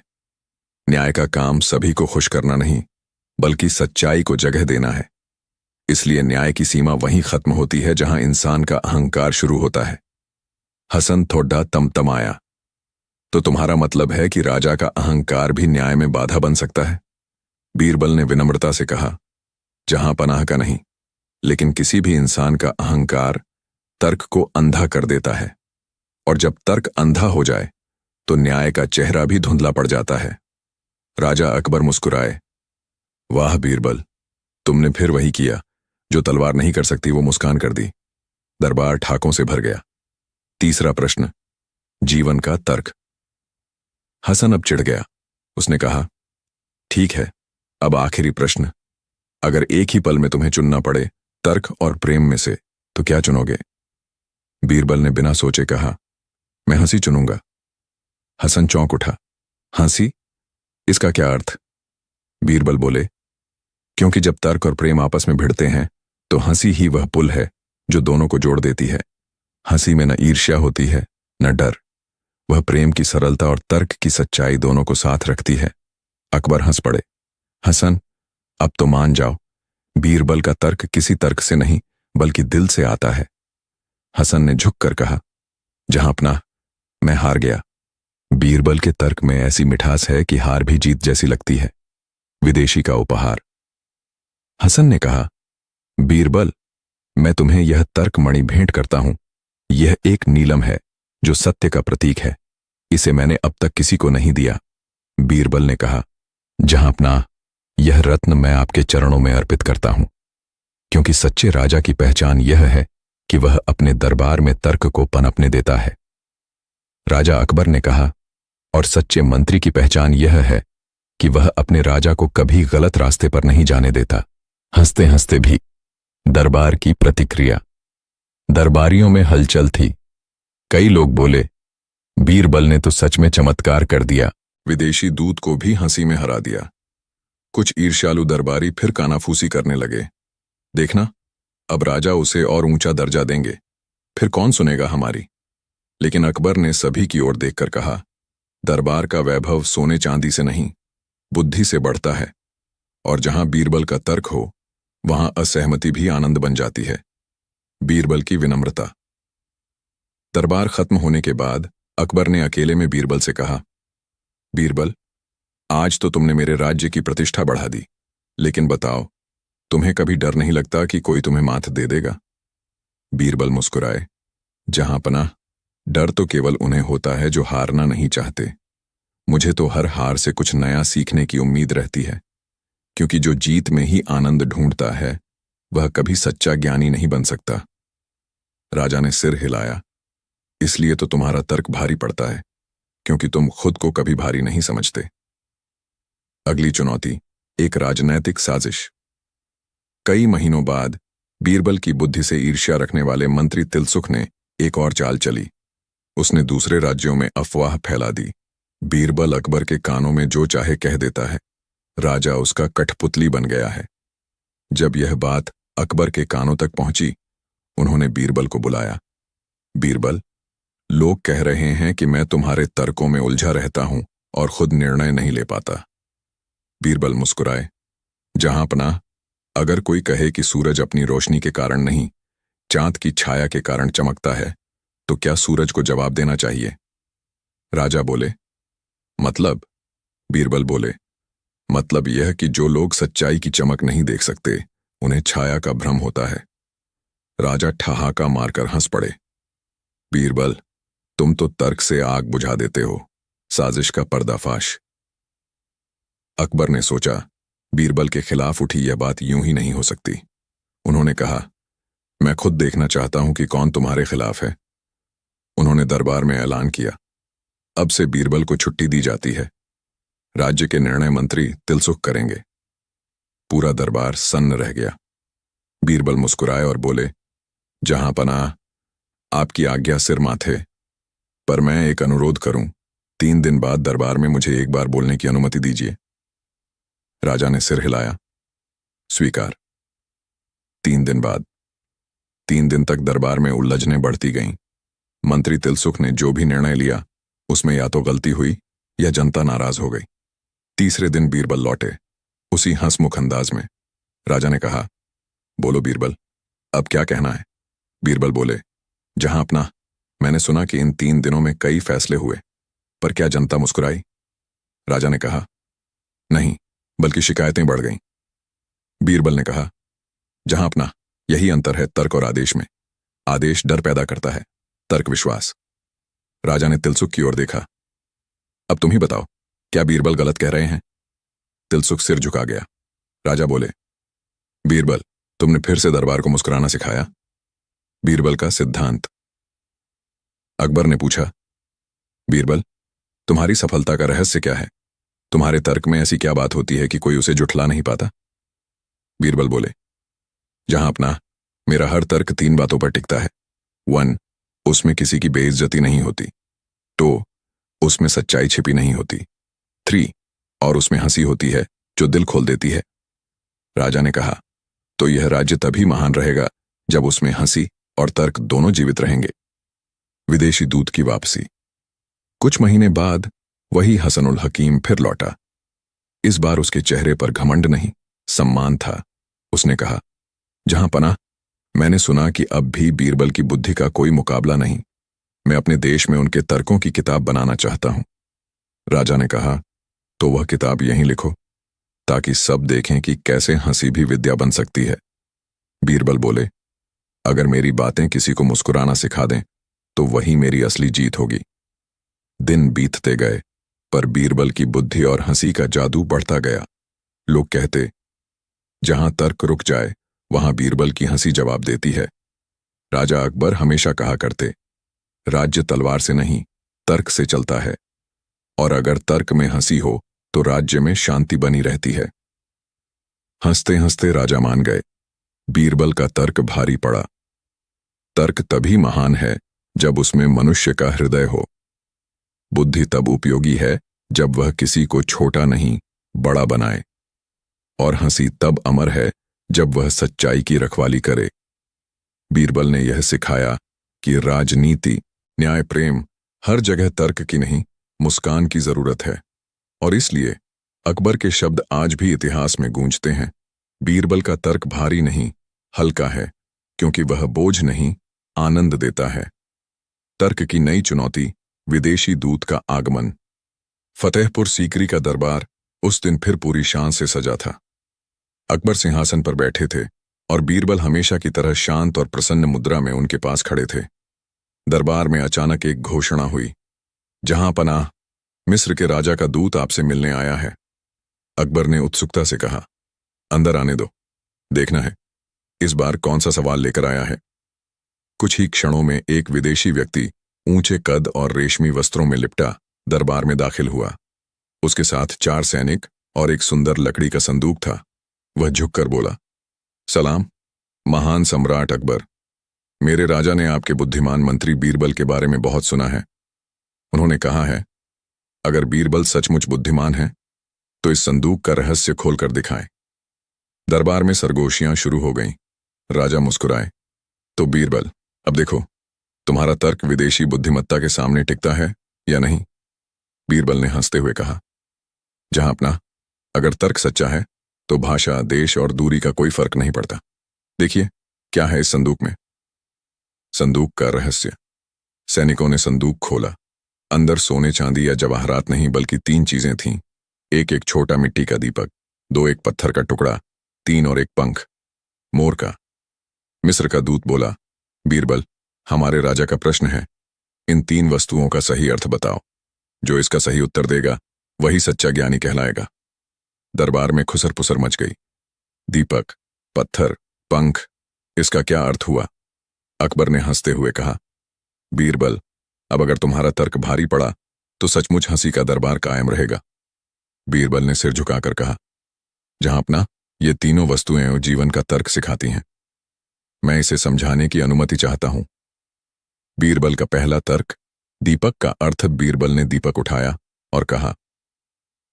न्याय का काम सभी को खुश करना नहीं, बल्कि सच्चाई को जगह देना है। इसलिए न्याय की सीमा वहीं खत्म होती है जहां इंसान का अहंकार शुरू होता है। हसन थोड़ा तमतमाया। तो तुम्हारा मतलब है कि राजा का अहंकार भी न्याय में बाधा बन सकता है? बीरबल ने विनम्रता से कहा, जहां पनाह का नहीं, लेकिन किसी भी इंसान का अहंकार तर्क को अंधा कर देता है, और जब तर्क अंधा हो जाए तो न्याय का चेहरा भी धुंधला पड़ जाता है। राजा अकबर मुस्कुराए। वाह बीरबल, तुमने फिर वही किया जो तलवार नहीं कर सकती, वो मुस्कान कर दी। दरबार ठाकों से भर गया। तीसरा प्रश्न, जीवन का तर्क। हसन अब चिढ़ गया। उसने कहा, ठीक है, अब आखिरी प्रश्न, अगर एक ही पल में तुम्हें चुनना पड़े तर्क और प्रेम में से, तो क्या चुनोगे? बीरबल ने बिना सोचे कहा, मैं हंसी चुनूंगा। हसन चौंक उठा। हंसी? इसका क्या अर्थ? बीरबल बोले, क्योंकि जब तर्क और प्रेम आपस में भिड़ते हैं तो हंसी ही वह पुल है जो दोनों को जोड़ देती है। हंसी में न ईर्ष्या होती है न डर, वह प्रेम की सरलता और तर्क की सच्चाई दोनों को साथ रखती है। अकबर हंस पड़े। हसन, अब तो मान जाओ, बीरबल का तर्क किसी तर्क से नहीं बल्कि दिल से आता है। हसन ने झुककर कहा, जहां अपना, मैं हार गया। बीरबल के तर्क में ऐसी मिठास है कि हार भी जीत जैसी लगती है। विदेशी का उपहार। हसन ने कहा, बीरबल, मैं तुम्हें यह तर्क मणि भेंट करता हूं। यह एक नीलम है जो सत्य का प्रतीक है। इसे मैंने अब तक किसी को नहीं दिया। बीरबल ने कहा, जहां अपना यह रत्न मैं आपके चरणों में अर्पित करता हूं, क्योंकि सच्चे राजा की पहचान यह है कि वह अपने दरबार में तर्क को पनपने देता है। राजा अकबर ने कहा, और सच्चे मंत्री की पहचान यह है कि वह अपने राजा को कभी गलत रास्ते पर नहीं जाने देता। हंसते हंसते भी दरबार की प्रतिक्रिया। दरबारियों में हलचल थी। कई लोग बोले, बीरबल ने तो सच में चमत्कार कर दिया। विदेशी दूत को भी हंसी में हरा दिया। कुछ ईर्ष्यालु दरबारी फिर कानाफूसी करने लगे। देखना, अब राजा उसे और ऊंचा दर्जा देंगे, फिर कौन सुनेगा हमारी। लेकिन अकबर ने सभी की ओर देखकर कहा, दरबार का वैभव सोने चांदी से नहीं, बुद्धि से बढ़ता है, और जहां बीरबल का तर्क हो वहां असहमति भी आनंद बन जाती है। बीरबल की विनम्रता। दरबार खत्म होने के बाद अकबर ने अकेले में बीरबल से कहा, बीरबल, आज तो तुमने मेरे राज्य की प्रतिष्ठा बढ़ा दी, लेकिन बताओ, तुम्हें कभी डर नहीं लगता कि कोई तुम्हें मात दे देगा? बीरबल मुस्कुराए, जहां पनाह, डर तो केवल उन्हें होता है जो हारना नहीं चाहते। मुझे तो हर हार से कुछ नया सीखने की उम्मीद रहती है, क्योंकि जो जीत में ही आनंद ढूंढता है वह कभी सच्चा ज्ञानी नहीं बन सकता। राजा ने सिर हिलाया, इसलिए तो तुम्हारा तर्क भारी पड़ता है, क्योंकि तुम खुद को कभी भारी नहीं समझते। अगली चुनौती, एक राजनैतिक साजिश। कई महीनों बाद बीरबल की बुद्धि से ईर्ष्या रखने वाले मंत्री तिलसुख ने एक और चाल चली। उसने दूसरे राज्यों में अफवाह फैला दी। बीरबल अकबर के कानों में जो चाहे कह देता है, राजा उसका कठपुतली बन गया है। जब यह बात अकबर के कानों तक पहुंची, उन्होंने बीरबल को बुलाया। बीरबल, लोग कह रहे हैं कि मैं तुम्हारे तर्कों में उलझा रहता हूं और खुद निर्णय नहीं ले पाता। बीरबल मुस्कुराए, जहां पनाह, अगर कोई कहे कि सूरज अपनी रोशनी के कारण नहीं, चांद की छाया के कारण चमकता है, तो क्या सूरज को जवाब देना चाहिए? राजा बोले, मतलब? बीरबल बोले, मतलब यह कि जो लोग सच्चाई की चमक नहीं देख सकते, उन्हें छाया का भ्रम होता है। राजा ठहाका मारकर हंस पड़े। बीरबल, तुम तो तर्क से आग बुझा देते हो। साजिश का पर्दाफाश। अकबर ने सोचा, बीरबल के खिलाफ उठी यह बात यूं ही नहीं हो सकती। उन्होंने कहा, मैं खुद देखना चाहता हूं कि कौन तुम्हारे खिलाफ है। उन्होंने दरबार में ऐलान किया, अब से बीरबल को छुट्टी दी जाती है। राज्य के निर्णय मंत्री तिलसुख करेंगे। पूरा दरबार सन्न रह गया। बीरबल मुस्कुराए और बोले, जहां पनाह, आपकी आज्ञा सिर माथे, पर मैं एक अनुरोध करूं, 3 दिन बाद दरबार में मुझे एक बार बोलने की अनुमति दीजिए। राजा ने सिर हिलाया, स्वीकार। 3 दिन बाद। 3 दिन तक दरबार में उलझनें बढ़ती गईं। मंत्री तिलसुख ने जो भी निर्णय लिया, उसमें या तो गलती हुई या जनता नाराज हो गई। तीसरे दिन बीरबल लौटे, उसी हंसमुख अंदाज में। राजा ने कहा, बोलो बीरबल, अब क्या कहना है? बीरबल बोले, जहां अपना, मैंने सुना कि इन 3 दिनों में कई फैसले हुए, पर क्या जनता मुस्कुराई? राजा ने कहा, नहीं, बल्कि शिकायतें बढ़ गईं। बीरबल ने कहा, जहां अपना, यही अंतर है तर्क और आदेश में। आदेश डर पैदा करता है, तर्क विश्वास। राजा ने तिलसुख की ओर देखा, अब तुम ही बताओ, क्या बीरबल गलत कह रहे हैं? तिलसुख सिर झुका गया। राजा बोले, बीरबल, तुमने फिर से दरबार को मुस्कुराना सिखाया। बीरबल का सिद्धांत। अकबर ने पूछा, बीरबल, तुम्हारी सफलता का रहस्य क्या है? तुम्हारे तर्क में ऐसी क्या बात होती है कि कोई उसे जुठला नहीं पाता? बीरबल बोले, जहां अपना, मेरा हर तर्क 3 बातों पर टिकता है। 1, उसमें किसी की बेइज्जती नहीं होती। 2, उसमें सच्चाई छिपी नहीं होती। 3, और उसमें हंसी होती है जो दिल खोल देती है। राजा ने कहा, तो यह राज्य तभी महान रहेगा जब उसमें हंसी और तर्क दोनों जीवित रहेंगे। विदेशी दूत की वापसी। कुछ महीने बाद वही हसनुल हकीम फिर लौटा। इस बार उसके चेहरे पर घमंड नहीं, सम्मान था। उसने कहा, जहां पनाह, मैंने सुना कि अब भी बीरबल की बुद्धि का कोई मुकाबला नहीं। मैं अपने देश में उनके तर्कों की किताब बनाना चाहता हूं। राजा ने कहा, तो वह किताब यहीं लिखो, ताकि सब देखें कि कैसे हंसी भी विद्या बन सकती है। बीरबल बोले, अगर मेरी बातें किसी को मुस्कुराना सिखा दें, तो वही मेरी असली जीत होगी। दिन बीतते गए। पर बीरबल की बुद्धि और हंसी का जादू बढ़ता गया। लोग कहते, जहां तर्क रुक जाए वहां बीरबल की हंसी जवाब देती है। राजा अकबर हमेशा कहा करते, राज्य तलवार से नहीं, तर्क से चलता है, और अगर तर्क में हंसी हो तो राज्य में शांति बनी रहती है। हंसते हंसते राजा मान गए। बीरबल का तर्क भारी पड़ा। तर्क तभी महान है जब उसमें मनुष्य का हृदय हो। बुद्धि तब उपयोगी है जब वह किसी को छोटा नहीं, बड़ा बनाए। और हंसी तब अमर है जब वह सच्चाई की रखवाली करे। बीरबल ने यह सिखाया कि राजनीति, न्याय, प्रेम हर जगह तर्क की नहीं, मुस्कान की जरूरत है। और इसलिए अकबर के शब्द आज भी इतिहास में गूंजते हैं। बीरबल का तर्क भारी नहीं, हल्का है, क्योंकि वह बोझ नहीं, आनंद देता है। तर्क की नई चुनौती, विदेशी दूत का आगमन। फतेहपुर सीकरी का दरबार उस दिन फिर पूरी शान से सजा था। अकबर सिंहासन पर बैठे थे और बीरबल हमेशा की तरह शांत और प्रसन्न मुद्रा में उनके पास खड़े थे। दरबार में अचानक एक घोषणा हुई, जहां पनाह, मिस्र के राजा का दूत आपसे मिलने आया है। अकबर ने उत्सुकता से कहा, अंदर आने दो, देखना है इस बार कौन सा सवाल लेकर आया है। कुछ ही क्षणों में एक विदेशी व्यक्ति ऊंचे कद और रेशमी वस्त्रों में लिपटा दरबार में दाखिल हुआ। उसके साथ 4 सैनिक और एक सुंदर लकड़ी का संदूक था। वह झुककर बोला, सलाम, महान सम्राट अकबर। मेरे राजा ने आपके बुद्धिमान मंत्री बीरबल के बारे में बहुत सुना है। उन्होंने कहा है, अगर बीरबल सचमुच बुद्धिमान है तो इस संदूक का रहस्य खोलकर दिखाएं। दरबार में सरगोशियां शुरू हो गईं। राजा मुस्कुराए, तो बीरबल, अब देखो, तुम्हारा तर्क विदेशी बुद्धिमत्ता के सामने टिकता है या नहीं। बीरबल ने हंसते हुए कहा, जहां अपना, अगर तर्क सच्चा है तो भाषा, देश और दूरी का कोई फर्क नहीं पड़ता। देखिए क्या है इस संदूक में। संदूक का रहस्य। सैनिकों ने संदूक खोला। अंदर सोने, चांदी या जवाहरात नहीं, बल्कि 3 चीजें थीं। एक छोटा मिट्टी का दीपक, 2 एक पत्थर का टुकड़ा, 3 और एक पंख, मोर का। मिस्र का दूत बोला, बीरबल, हमारे राजा का प्रश्न है, इन 3 वस्तुओं का सही अर्थ बताओ। जो इसका सही उत्तर देगा वही सच्चा ज्ञानी कहलाएगा। दरबार में खुसर पुसर मच गई। दीपक, पत्थर, पंख, इसका क्या अर्थ हुआ। अकबर ने हंसते हुए कहा, बीरबल, अब अगर तुम्हारा तर्क भारी पड़ा तो सचमुच हंसी का दरबार कायम रहेगा। बीरबल ने सिर झुकाकर कहा, जहां अपना, ये तीनों वस्तुएं जीवन का तर्क सिखाती हैं। मैं इसे समझाने की अनुमति चाहता हूं। बीरबल का पहला तर्क, दीपक का अर्थ। बीरबल ने दीपक उठाया और कहा,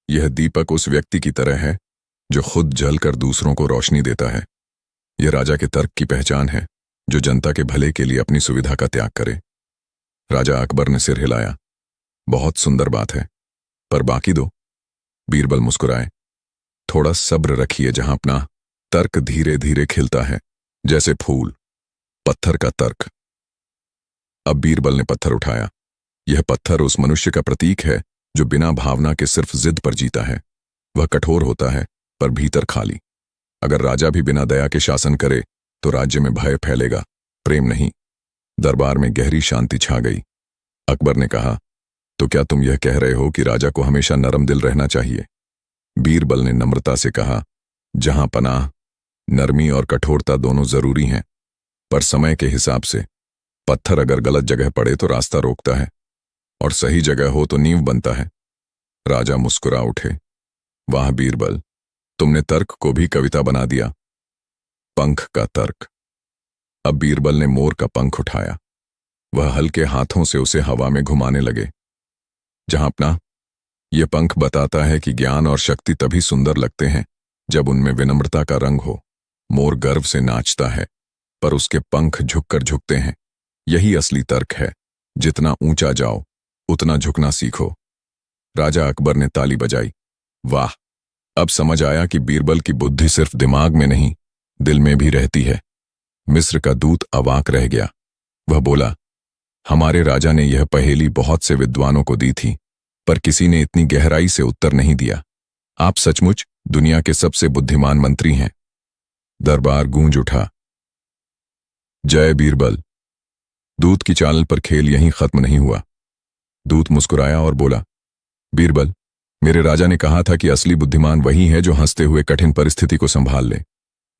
यह दीपक उस व्यक्ति की तरह है जो खुद जलकर दूसरों को रोशनी देता है। यह राजा के तर्क की पहचान है, जो जनता के भले के लिए अपनी सुविधा का त्याग करे। राजा अकबर ने सिर हिलाया, बहुत सुंदर बात है, पर बाकी दो। बीरबल मुस्कुराए, थोड़ा सब्र रखिए जहां अपना, तर्क धीरे धीरे खिलता है, जैसे फूल। पत्थर का तर्क। अब बीरबल ने पत्थर उठाया। यह पत्थर उस मनुष्य का प्रतीक है जो बिना भावना के सिर्फ जिद पर जीता है। वह कठोर होता है पर भीतर खाली। अगर राजा भी बिना दया के शासन करे तो राज्य में भय फैलेगा, प्रेम नहीं। दरबार में गहरी शांति छा गई। अकबर ने कहा, तो क्या तुम यह कह रहे हो कि राजा को हमेशा नरम दिल रहना चाहिए। बीरबल ने नम्रता से कहा, जहां पनाह, नरमी और कठोरता दोनों जरूरी हैं, पर समय के हिसाब से। पत्थर अगर गलत जगह पड़े तो रास्ता रोकता है, और सही जगह हो तो नींव बनता है। राजा मुस्कुरा उठे, वाह बीरबल, तुमने तर्क को भी कविता बना दिया। पंख का तर्क। अब बीरबल ने मोर का पंख उठाया। वह हल्के हाथों से उसे हवा में घुमाने लगे। जहां अपना, यह पंख बताता है कि ज्ञान और शक्ति तभी सुंदर लगते हैं जब उनमें विनम्रता का रंग हो। मोर गर्व से नाचता है, पर उसके पंख झुककर झुकते हैं। यही असली तर्क है। जितना ऊंचा जाओ उतना झुकना सीखो। राजा अकबर ने ताली बजाई। वाह, अब समझ आया कि बीरबल की बुद्धि सिर्फ दिमाग में नहीं, दिल में भी रहती है। मिस्र का दूत अवाक रह गया। वह बोला, हमारे राजा ने यह पहेली बहुत से विद्वानों को दी थी, पर किसी ने इतनी गहराई से उत्तर नहीं दिया। आप सचमुच दुनिया के सबसे बुद्धिमान मंत्री हैं। दरबार गूंज उठा। जय बीरबल। दूत की चाल पर खेल यहीं खत्म नहीं हुआ। दूत मुस्कुराया और बोला, बीरबल, मेरे राजा ने कहा था कि असली बुद्धिमान वही है जो हंसते हुए कठिन परिस्थिति को संभाल ले।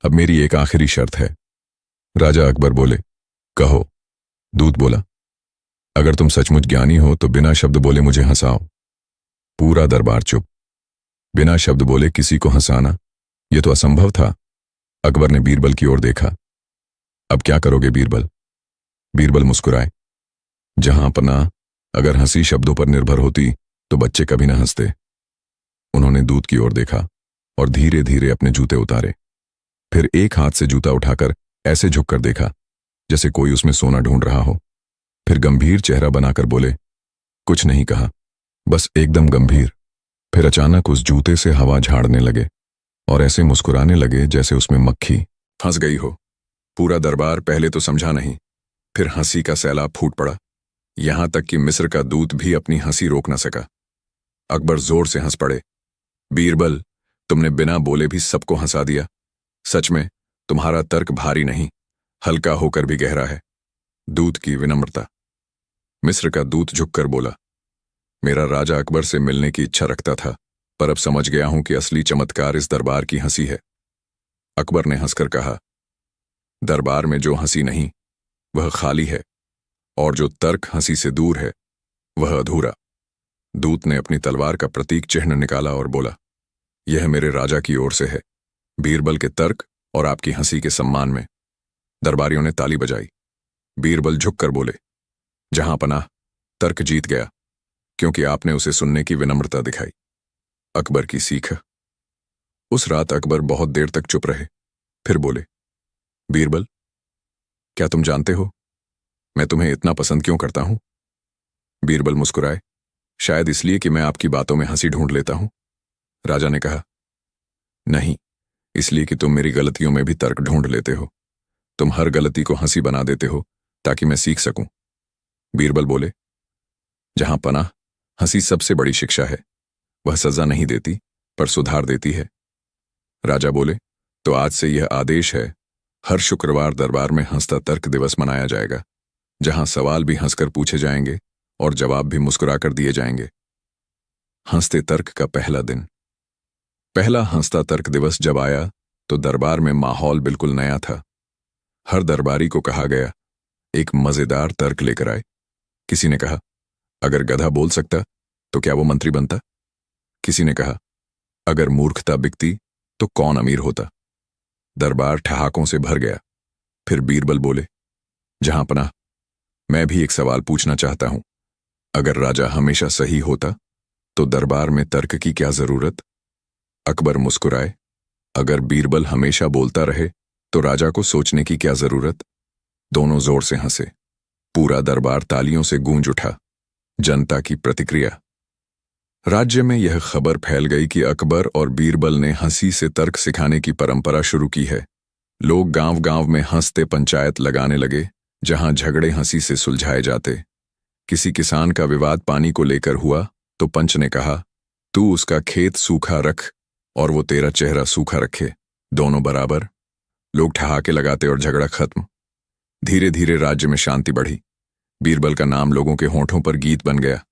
अब मेरी एक आखिरी शर्त है। राजा अकबर बोले, कहो। दूत बोला, अगर तुम सचमुच ज्ञानी हो तो बिना शब्द बोले मुझे हंसाओ। पूरा दरबार चुप। बिना शब्द बोले किसी को हंसाना, यह तो असंभव था। अकबर ने बीरबल की ओर देखा। अब क्या करोगे बीरबल? बीरबल मुस्कुराए। जहां पनाह, अगर हंसी शब्दों पर निर्भर होती तो बच्चे कभी न हंसते। उन्होंने दूत की ओर देखा और धीरे धीरे अपने जूते उतारे। फिर एक हाथ से जूता उठाकर ऐसे झुककर देखा जैसे कोई उसमें सोना ढूंढ रहा हो। फिर गंभीर चेहरा बनाकर बोले, कुछ नहीं कहा, बस एकदम गंभीर। फिर अचानक उस जूते से हवा झाड़ने लगे और ऐसे मुस्कुराने लगे जैसे उसमें मक्खी फंस गई हो। पूरा दरबार पहले तो समझा नहीं, फिर हंसी का सैलाब फूट पड़ा। यहां तक कि मिस्र का दूत भी अपनी हंसी रोक न सका। अकबर जोर से हंस पड़े। बीरबल, तुमने बिना बोले भी सबको हंसा दिया। सच में तुम्हारा तर्क भारी नहीं, हल्का होकर भी गहरा है। दूत की विनम्रता। मिस्र का दूत झुककर बोला, मेरा राजा अकबर से मिलने की इच्छा रखता था, पर अब समझ गया हूं कि असली चमत्कार इस दरबार की हंसी है। अकबर ने हंसकर कहा, दरबार में जो हंसी नहीं वह खाली है, और जो तर्क हंसी से दूर है वह अधूरा। दूत ने अपनी तलवार का प्रतीक चिन्ह निकाला और बोला, यह मेरे राजा की ओर से है, बीरबल के तर्क और आपकी हंसी के सम्मान में। दरबारियों ने ताली बजाई। बीरबल झुककर बोले, जहां पनाह, तर्क जीत गया, क्योंकि आपने उसे सुनने की विनम्रता दिखाई। अकबर की सीख। उस रात अकबर बहुत देर तक चुप रहे, फिर बोले, बीरबल, क्या तुम जानते हो मैं तुम्हें इतना पसंद क्यों करता हूं? बीरबल मुस्कुराए, शायद इसलिए कि मैं आपकी बातों में हंसी ढूंढ लेता हूं। राजा ने कहा, नहीं, इसलिए कि तुम मेरी गलतियों में भी तर्क ढूंढ लेते हो। तुम हर गलती को हंसी बना देते हो ताकि मैं सीख सकूं। बीरबल बोले, जहां पनाह, हंसी सबसे बड़ी शिक्षा है। वह सजा नहीं देती पर सुधार देती है। राजा बोले, तो आज से यह आदेश है, हर शुक्रवार दरबार में हंसता तर्क दिवस मनाया जाएगा, जहां सवाल भी हंसकर पूछे जाएंगे और जवाब भी मुस्कुराकर दिए जाएंगे। हंसते तर्क का पहला दिन। पहला हंसता तर्क दिवस जब आया तो दरबार में माहौल बिल्कुल नया था। हर दरबारी को कहा गया, एक मजेदार तर्क लेकर आए। किसी ने कहा, अगर गधा बोल सकता तो क्या वो मंत्री बनता? किसी ने कहा, अगर मूर्खता बिकती तो कौन अमीर होता? दरबार ठहाकों से भर गया। फिर बीरबल बोले, जहां पनाह, मैं भी एक सवाल पूछना चाहता हूं। अगर राजा हमेशा सही होता तो दरबार में तर्क की क्या जरूरत? अकबर मुस्कुराए, अगर बीरबल हमेशा बोलता रहे तो राजा को सोचने की क्या जरूरत? दोनों जोर से हंसे। पूरा दरबार तालियों से गूंज उठा। जनता की प्रतिक्रिया। राज्य में यह खबर फैल गई कि अकबर और बीरबल ने हंसी से तर्क सिखाने की परंपरा शुरू की है। लोग गांव गांव में हंसते पंचायत लगाने लगे, जहां झगड़े हंसी से सुलझाए जाते। किसी किसान का विवाद पानी को लेकर हुआ तो पंच ने कहा, तू उसका खेत सूखा रख और वो तेरा चेहरा सूखा रखे, दोनों बराबर। लोग ठहाके लगाते और झगड़ा खत्म। धीरे धीरे राज्य में शांति बढ़ी। बीरबल का नाम लोगों के होंठों पर गीत बन गया।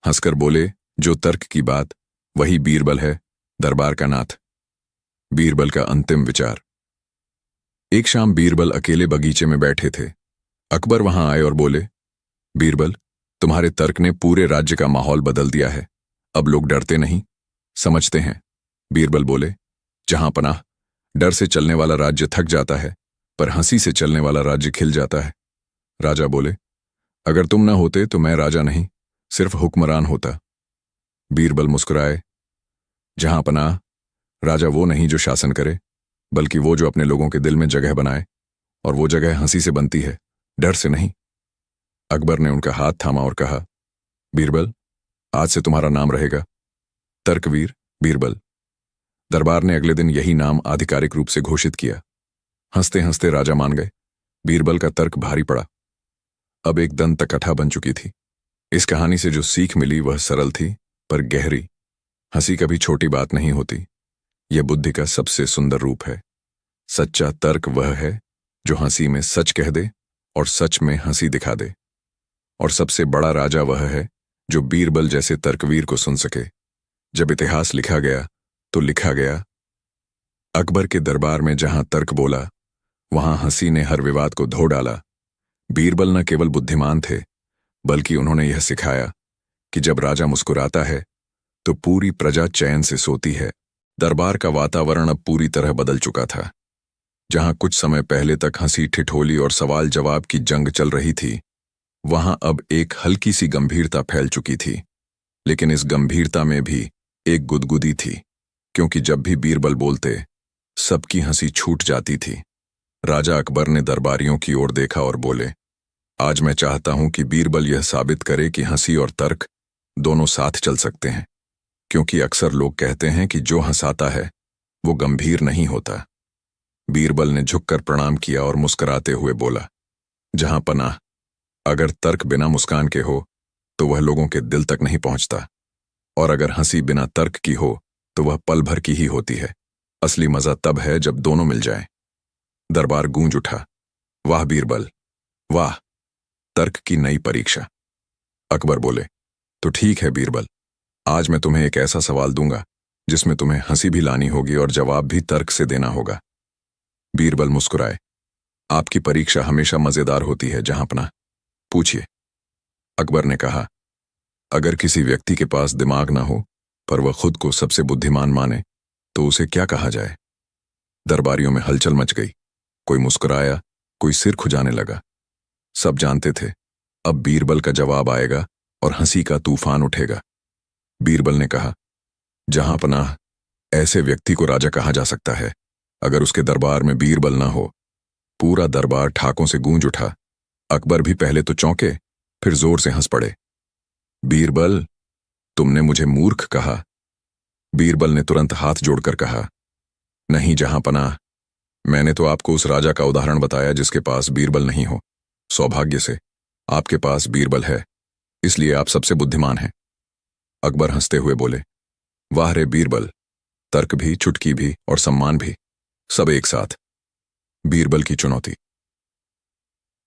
हंसकर बोले, जो तर्क की बात, वही बीरबल है, दरबार का नाथ। बीरबल का अंतिम विचार। एक शाम बीरबल अकेले बगीचे में बैठे थे। अकबर वहां आए और बोले, बीरबल, तुम्हारे तर्क ने पूरे राज्य का माहौल बदल दिया है। अब लोग डरते नहीं, समझते हैं। बीरबल बोले, जहां पनाह, डर से चलने वाला राज्य थक जाता है, पर हंसी से चलने वाला राज्य खिल जाता है। राजा बोले, अगर तुम न होते तो मैं राजा नहीं, सिर्फ हुक्मरान होता। बीरबल मुस्कुराए, जहां पनाह, राजा वो नहीं जो शासन करे, बल्कि वो जो अपने लोगों के दिल में जगह बनाए, और वो जगह हंसी से बनती है, डर से नहीं। अकबर ने उनका हाथ थामा और कहा, बीरबल, आज से तुम्हारा नाम रहेगा तर्कवीर बीरबल। दरबार ने अगले दिन यही नाम आधिकारिक रूप से घोषित किया। हंसते हंसते राजा मान गए। बीरबल का तर्क भारी पड़ा। अब एक दंत कथा बन चुकी थी। इस कहानी से जो सीख मिली वह सरल थी पर गहरी। हंसी कभी छोटी बात नहीं होती, यह बुद्धि का सबसे सुंदर रूप है। सच्चा तर्क वह है जो हंसी में सच कह दे और सच में हंसी दिखा दे। और सबसे बड़ा राजा वह है जो बीरबल जैसे तर्कवीर को सुन सके। जब इतिहास लिखा गया तो लिखा गया, अकबर के दरबार में जहां तर्क बोला वहां हंसी ने हर विवाद को धो डाला। बीरबल न केवल बुद्धिमान थे बल्कि उन्होंने यह सिखाया कि जब राजा मुस्कुराता है तो पूरी प्रजा चैन से सोती है। दरबार का वातावरण अब पूरी तरह बदल चुका था। जहां कुछ समय पहले तक हंसी ठिठोली और सवाल जवाब की जंग चल रही थी, वहां अब एक हल्की सी गंभीरता फैल चुकी थी। लेकिन इस गंभीरता में भी एक गुदगुदी थी, क्योंकि जब भी बीरबल बोलते सबकी हंसी छूट जाती थी। राजा अकबर ने दरबारियों की ओर देखा और बोले, आज मैं चाहता हूं कि बीरबल यह साबित करे कि हंसी और तर्क दोनों साथ चल सकते हैं, क्योंकि अक्सर लोग कहते हैं कि जो हंसाता है वो गंभीर नहीं होता। बीरबल ने झुककर प्रणाम किया और मुस्कुराते हुए बोला, जहां पनाह, अगर तर्क बिना मुस्कान के हो तो वह लोगों के दिल तक नहीं पहुंचता, और अगर हंसी बिना तर्क की हो तो वह पल भर की ही होती है। असली मजा तब है जब दोनों मिल जाएं। दरबार गूंज उठा, वाह बीरबल, वाह, तर्क की नई परीक्षा। अकबर बोले, तो ठीक है बीरबल, आज मैं तुम्हें एक ऐसा सवाल दूंगा जिसमें तुम्हें हंसी भी लानी होगी और जवाब भी तर्क से देना होगा। बीरबल मुस्कुराए, आपकी परीक्षा हमेशा मजेदार होती है जहांपना, पूछिए। अकबर ने कहा, अगर किसी व्यक्ति के पास दिमाग ना हो पर वह खुद को सबसे बुद्धिमान माने तो उसे क्या कहा जाए? दरबारियों में हलचल मच गई। कोई मुस्कुराया, कोई सिर खुजाने लगा। सब जानते थे अब बीरबल का जवाब आएगा और हंसी का तूफान उठेगा। बीरबल ने कहा, जहांपनाह, ऐसे व्यक्ति को राजा कहा जा सकता है अगर उसके दरबार में बीरबल ना हो। पूरा दरबार ठाकों से गूंज उठा। अकबर भी पहले तो चौंके, फिर जोर से हंस पड़े। बीरबल, तुमने मुझे मूर्ख कहा। बीरबल ने तुरंत हाथ जोड़कर कहा, नहीं जहांपनाह, मैंने तो आपको उस राजा का उदाहरण बताया जिसके पास बीरबल नहीं हो। सौभाग्य से आपके पास बीरबल है, इसलिए आप सबसे बुद्धिमान हैं। अकबर हंसते हुए बोले, वाह रे बीरबल, तर्क भी, चुटकी भी और सम्मान भी, सब एक साथ। बीरबल की चुनौती।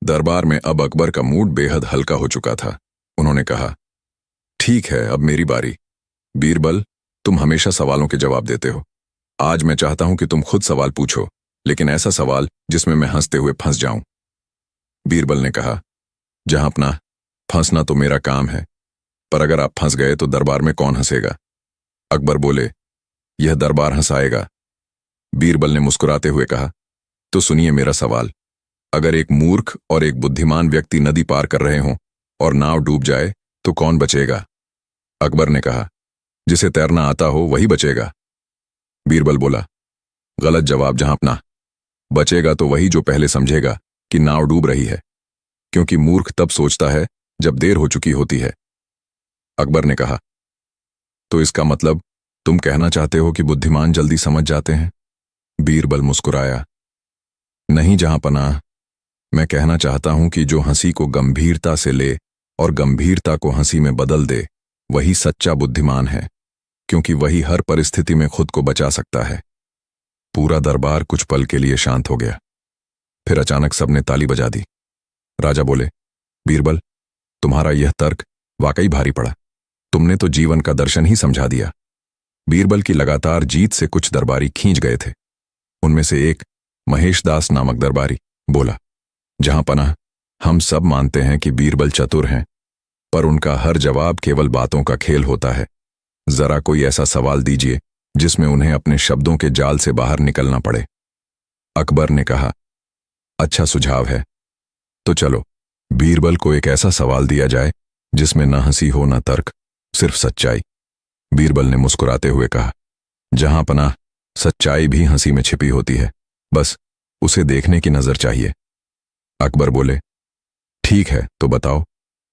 दरबार में अब अकबर का मूड बेहद हल्का हो चुका था। उन्होंने कहा, ठीक है, अब मेरी बारी। बीरबल, तुम हमेशा सवालों के जवाब देते हो। आज मैं चाहता हूं कि तुम खुद सवाल पूछो, लेकिन ऐसा सवाल जिसमें मैं हंसते हुए फंस जाऊं। बीरबल ने कहा, जहांपनाह, फंसना तो मेरा काम है, पर अगर आप फंस गए तो दरबार में कौन हंसेगा? अकबर बोले, यह दरबार हंसाएगा। बीरबल ने मुस्कुराते हुए कहा, तो सुनिए मेरा सवाल। अगर एक मूर्ख और एक बुद्धिमान व्यक्ति नदी पार कर रहे हों और नाव डूब जाए तो कौन बचेगा? अकबर ने कहा, जिसे तैरना आता हो वही बचेगा। बीरबल बोला, गलत जवाब जहांपनाह, बचेगा तो वही जो पहले समझेगा कि नाव डूब रही है, क्योंकि मूर्ख तब सोचता है जब देर हो चुकी होती है। अकबर ने कहा, तो इसका मतलब तुम कहना चाहते हो कि बुद्धिमान जल्दी समझ जाते हैं? बीरबल मुस्कुराया, नहीं जहांपनाह, मैं कहना चाहता हूं कि जो हंसी को गंभीरता से ले और गंभीरता को हंसी में बदल दे वही सच्चा बुद्धिमान है, क्योंकि वही हर परिस्थिति में खुद को बचा सकता है। पूरा दरबार कुछ पल के लिए शांत हो गया। फिर अचानक सबने ताली बजा दी। राजा बोले, बीरबल, तुम्हारा यह तर्क वाकई भारी पड़ा। तुमने तो जीवन का दर्शन ही समझा दिया। बीरबल की लगातार जीत से कुछ दरबारी खींच गए थे। उनमें से एक, महेश दास नामक दरबारी, बोला, जहांपनाह, हम सब मानते हैं कि बीरबल चतुर हैं, पर उनका हर जवाब केवल बातों का खेल होता है। जरा कोई ऐसा सवाल दीजिए जिसमें उन्हें अपने शब्दों के जाल से बाहर निकलना पड़े। अकबर ने कहा, अच्छा सुझाव है, तो चलो बीरबल को एक ऐसा सवाल दिया जाए जिसमें न हंसी हो न तर्क, सिर्फ सच्चाई। बीरबल ने मुस्कुराते हुए कहा, जहांपनाह, सच्चाई भी हंसी में छिपी होती है, बस उसे देखने की नजर चाहिए। अकबर बोले, ठीक है, तो बताओ,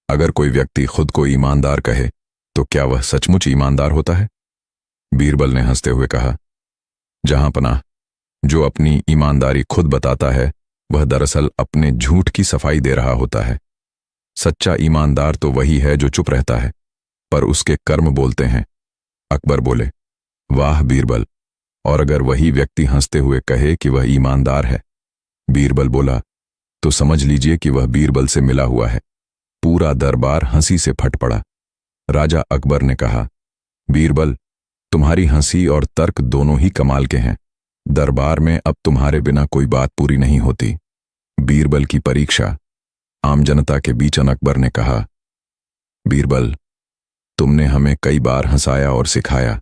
अगर कोई व्यक्ति खुद को ईमानदार कहे तो क्या वह सचमुच ईमानदार होता है? बीरबल ने हंसते हुए कहा, जहांपनाह, जो अपनी ईमानदारी खुद बताता है वह दरअसल अपने झूठ की सफाई दे रहा होता है। सच्चा ईमानदार तो वही है जो चुप रहता है पर उसके कर्म बोलते हैं। अकबर बोले, वाह बीरबल, और अगर वही व्यक्ति हंसते हुए कहे कि वह ईमानदार है? बीरबल बोला, तो समझ लीजिए कि वह बीरबल से मिला हुआ है। पूरा दरबार हंसी से फट पड़ा। राजा अकबर ने कहा, बीरबल, तुम्हारी हंसी और तर्क दोनों ही कमाल के हैं। दरबार में अब तुम्हारे बिना कोई बात पूरी नहीं होती। बीरबल की परीक्षा। आम जनता के बीच अकबर ने कहा, बीरबल, तुमने हमें कई बार हंसाया और सिखाया,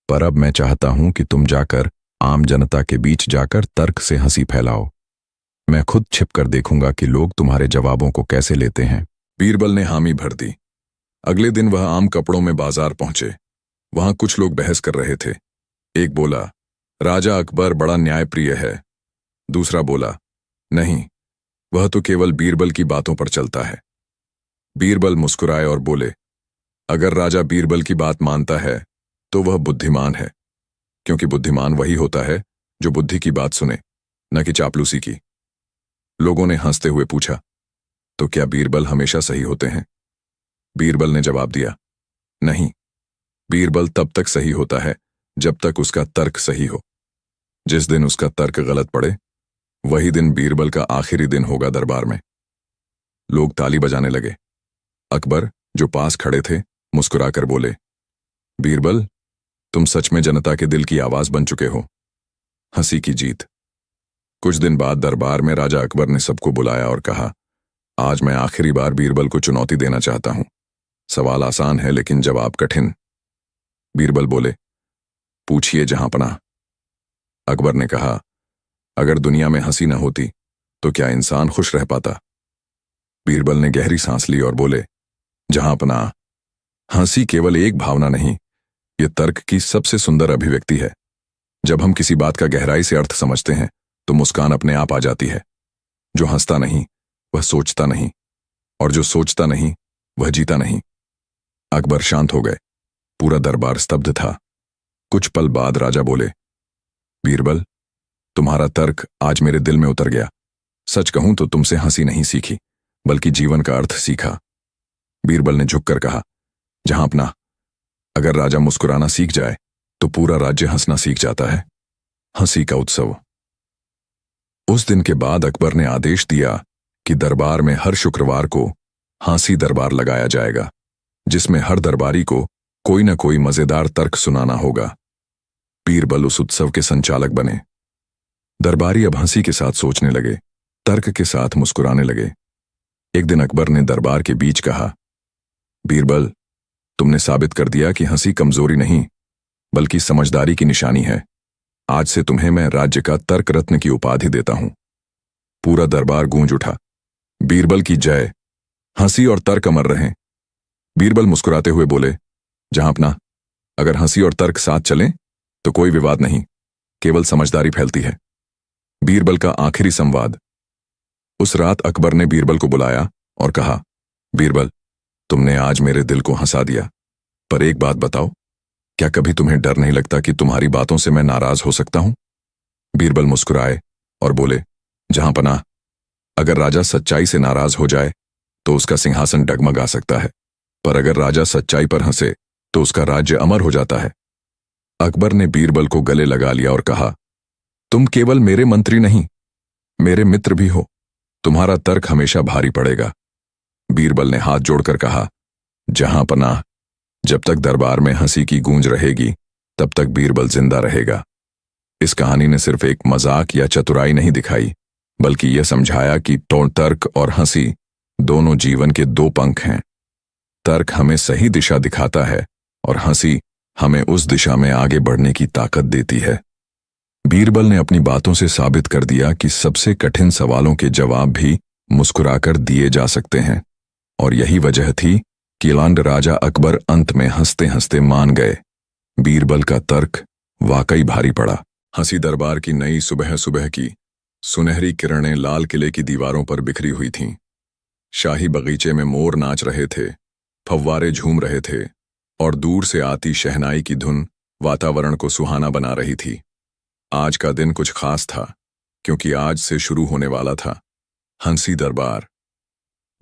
पर अब मैं चाहता हूं कि तुम जाकर आम जनता के बीच जाकर तर्क से हंसी फैलाओ। मैं खुद छिपकर देखूंगा कि लोग तुम्हारे जवाबों को कैसे लेते हैं। बीरबल ने हामी भर दी। अगले दिन वह आम कपड़ों में बाजार पहुंचे। वहां कुछ लोग बहस कर रहे थे। एक बोला, राजा अकबर बड़ा न्यायप्रिय है। दूसरा बोला, नहीं, वह तो केवल बीरबल की बातों पर चलता है। बीरबल मुस्कुराए और बोले, अगर राजा बीरबल की बात मानता है तो वह बुद्धिमान है, क्योंकि बुद्धिमान वही होता है जो बुद्धि की बात सुने, न कि चापलूसी की। लोगों ने हंसते हुए पूछा, तो क्या बीरबल हमेशा सही होते हैं? बीरबल ने जवाब दिया, नहीं, बीरबल तब तक सही होता है जब तक उसका तर्क सही हो। जिस दिन उसका तर्क गलत पड़े, वही दिन बीरबल का आखिरी दिन होगा दरबार में। लोग ताली बजाने लगे। अकबर, जो पास खड़े थे, मुस्कुराकर बोले, बीरबल, तुम सच में जनता के दिल की आवाज बन चुके हो। हंसी की जीत। कुछ दिन बाद दरबार में राजा अकबर ने सबको बुलाया और कहा, आज मैं आखिरी बार बीरबल को चुनौती देना चाहता हूं। सवाल आसान है लेकिन जवाब कठिन। बीरबल बोले, पूछिए जहांपनाह। अकबर ने कहा, अगर दुनिया में हंसी न होती तो क्या इंसान खुश रह पाता? बीरबल ने गहरी सांस ली और बोले, जहांपनाह, हंसी केवल एक भावना नहीं, ये तर्क की सबसे सुंदर अभिव्यक्ति है। जब हम किसी बात का गहराई से अर्थ समझते हैं तो मुस्कान अपने आप आ जाती है। जो हंसता नहीं वह सोचता नहीं, और जो सोचता नहीं वह जीता नहीं। अकबर शांत हो गए। पूरा दरबार स्तब्ध था। कुछ पल बाद राजा बोले, बीरबल, तुम्हारा तर्क आज मेरे दिल में उतर गया। सच कहूं तो तुमसे हंसी नहीं सीखी, बल्कि जीवन का अर्थ सीखा। बीरबल ने झुककर कहा, जहांपनाह, अगर राजा मुस्कुराना सीख जाए तो पूरा राज्य हंसना सीख जाता है। हंसी का उत्सव। उस दिन के बाद अकबर ने आदेश दिया कि दरबार में हर शुक्रवार को हंसी दरबार लगाया जाएगा, जिसमें हर दरबारी को कोई न कोई मजेदार तर्क सुनाना होगा। बीरबल उस उत्सव के संचालक बने। दरबारी अब हंसी के साथ सोचने लगे, तर्क के साथ मुस्कुराने लगे। एक दिन अकबर ने दरबार के बीच कहा, बीरबल, तुमने साबित कर दिया कि हंसी कमजोरी नहीं बल्कि समझदारी की निशानी है। आज से तुम्हें मैं राज्य का तर्क रत्न की उपाधि देता हूं। पूरा दरबार गूंज उठा, बीरबल की जय, हंसी और तर्क अमर रहें। बीरबल मुस्कुराते हुए बोले, जहांपनाह, अगर हंसी और तर्क साथ चलें तो कोई विवाद नहीं, केवल समझदारी फैलती है। बीरबल का आखिरी संवाद। उस रात अकबर ने बीरबल को बुलाया और कहा, बीरबल, तुमने आज मेरे दिल को हंसा दिया, पर एक बात बताओ, क्या कभी तुम्हें डर नहीं लगता कि तुम्हारी बातों से मैं नाराज हो सकता हूं? बीरबल मुस्कुराए और बोले, जहांपनाह, अगर राजा सच्चाई से नाराज हो जाए तो उसका सिंहासन डगमगा सकता है, पर अगर राजा सच्चाई पर हंसे तो उसका राज्य अमर हो जाता है। अकबर ने बीरबल को गले लगा लिया और कहा, तुम केवल मेरे मंत्री नहीं, मेरे मित्र भी हो। तुम्हारा तर्क हमेशा भारी पड़ेगा। बीरबल ने हाथ जोड़कर कहा, जहांपनाह, जब तक दरबार में हंसी की गूंज रहेगी तब तक बीरबल जिंदा रहेगा। इस कहानी ने सिर्फ एक मजाक या चतुराई नहीं दिखाई, बल्कि यह समझाया कि तर्क और हंसी दोनों जीवन के दो पंख हैं। तर्क हमें सही दिशा दिखाता है और हंसी हमें उस दिशा में आगे बढ़ने की ताकत देती है। बीरबल ने अपनी बातों से साबित कर दिया कि सबसे कठिन सवालों के जवाब भी मुस्कुराकर दिए जा सकते हैं, और यही वजह थी कि लांड राजा अकबर अंत में हंसते हंसते मान गए। बीरबल का तर्क वाकई भारी पड़ा। हंसी दरबार की नई सुबह सुबह की सुनहरी किरणें लाल किले की दीवारों पर बिखरी हुई थीं। शाही बगीचे में मोर नाच रहे थे, फव्वारे झूम रहे थे, और दूर से आती शहनाई की धुन वातावरण को सुहाना बना रही थी। आज का दिन कुछ खास था, क्योंकि आज से शुरू होने वाला था हंसी दरबार,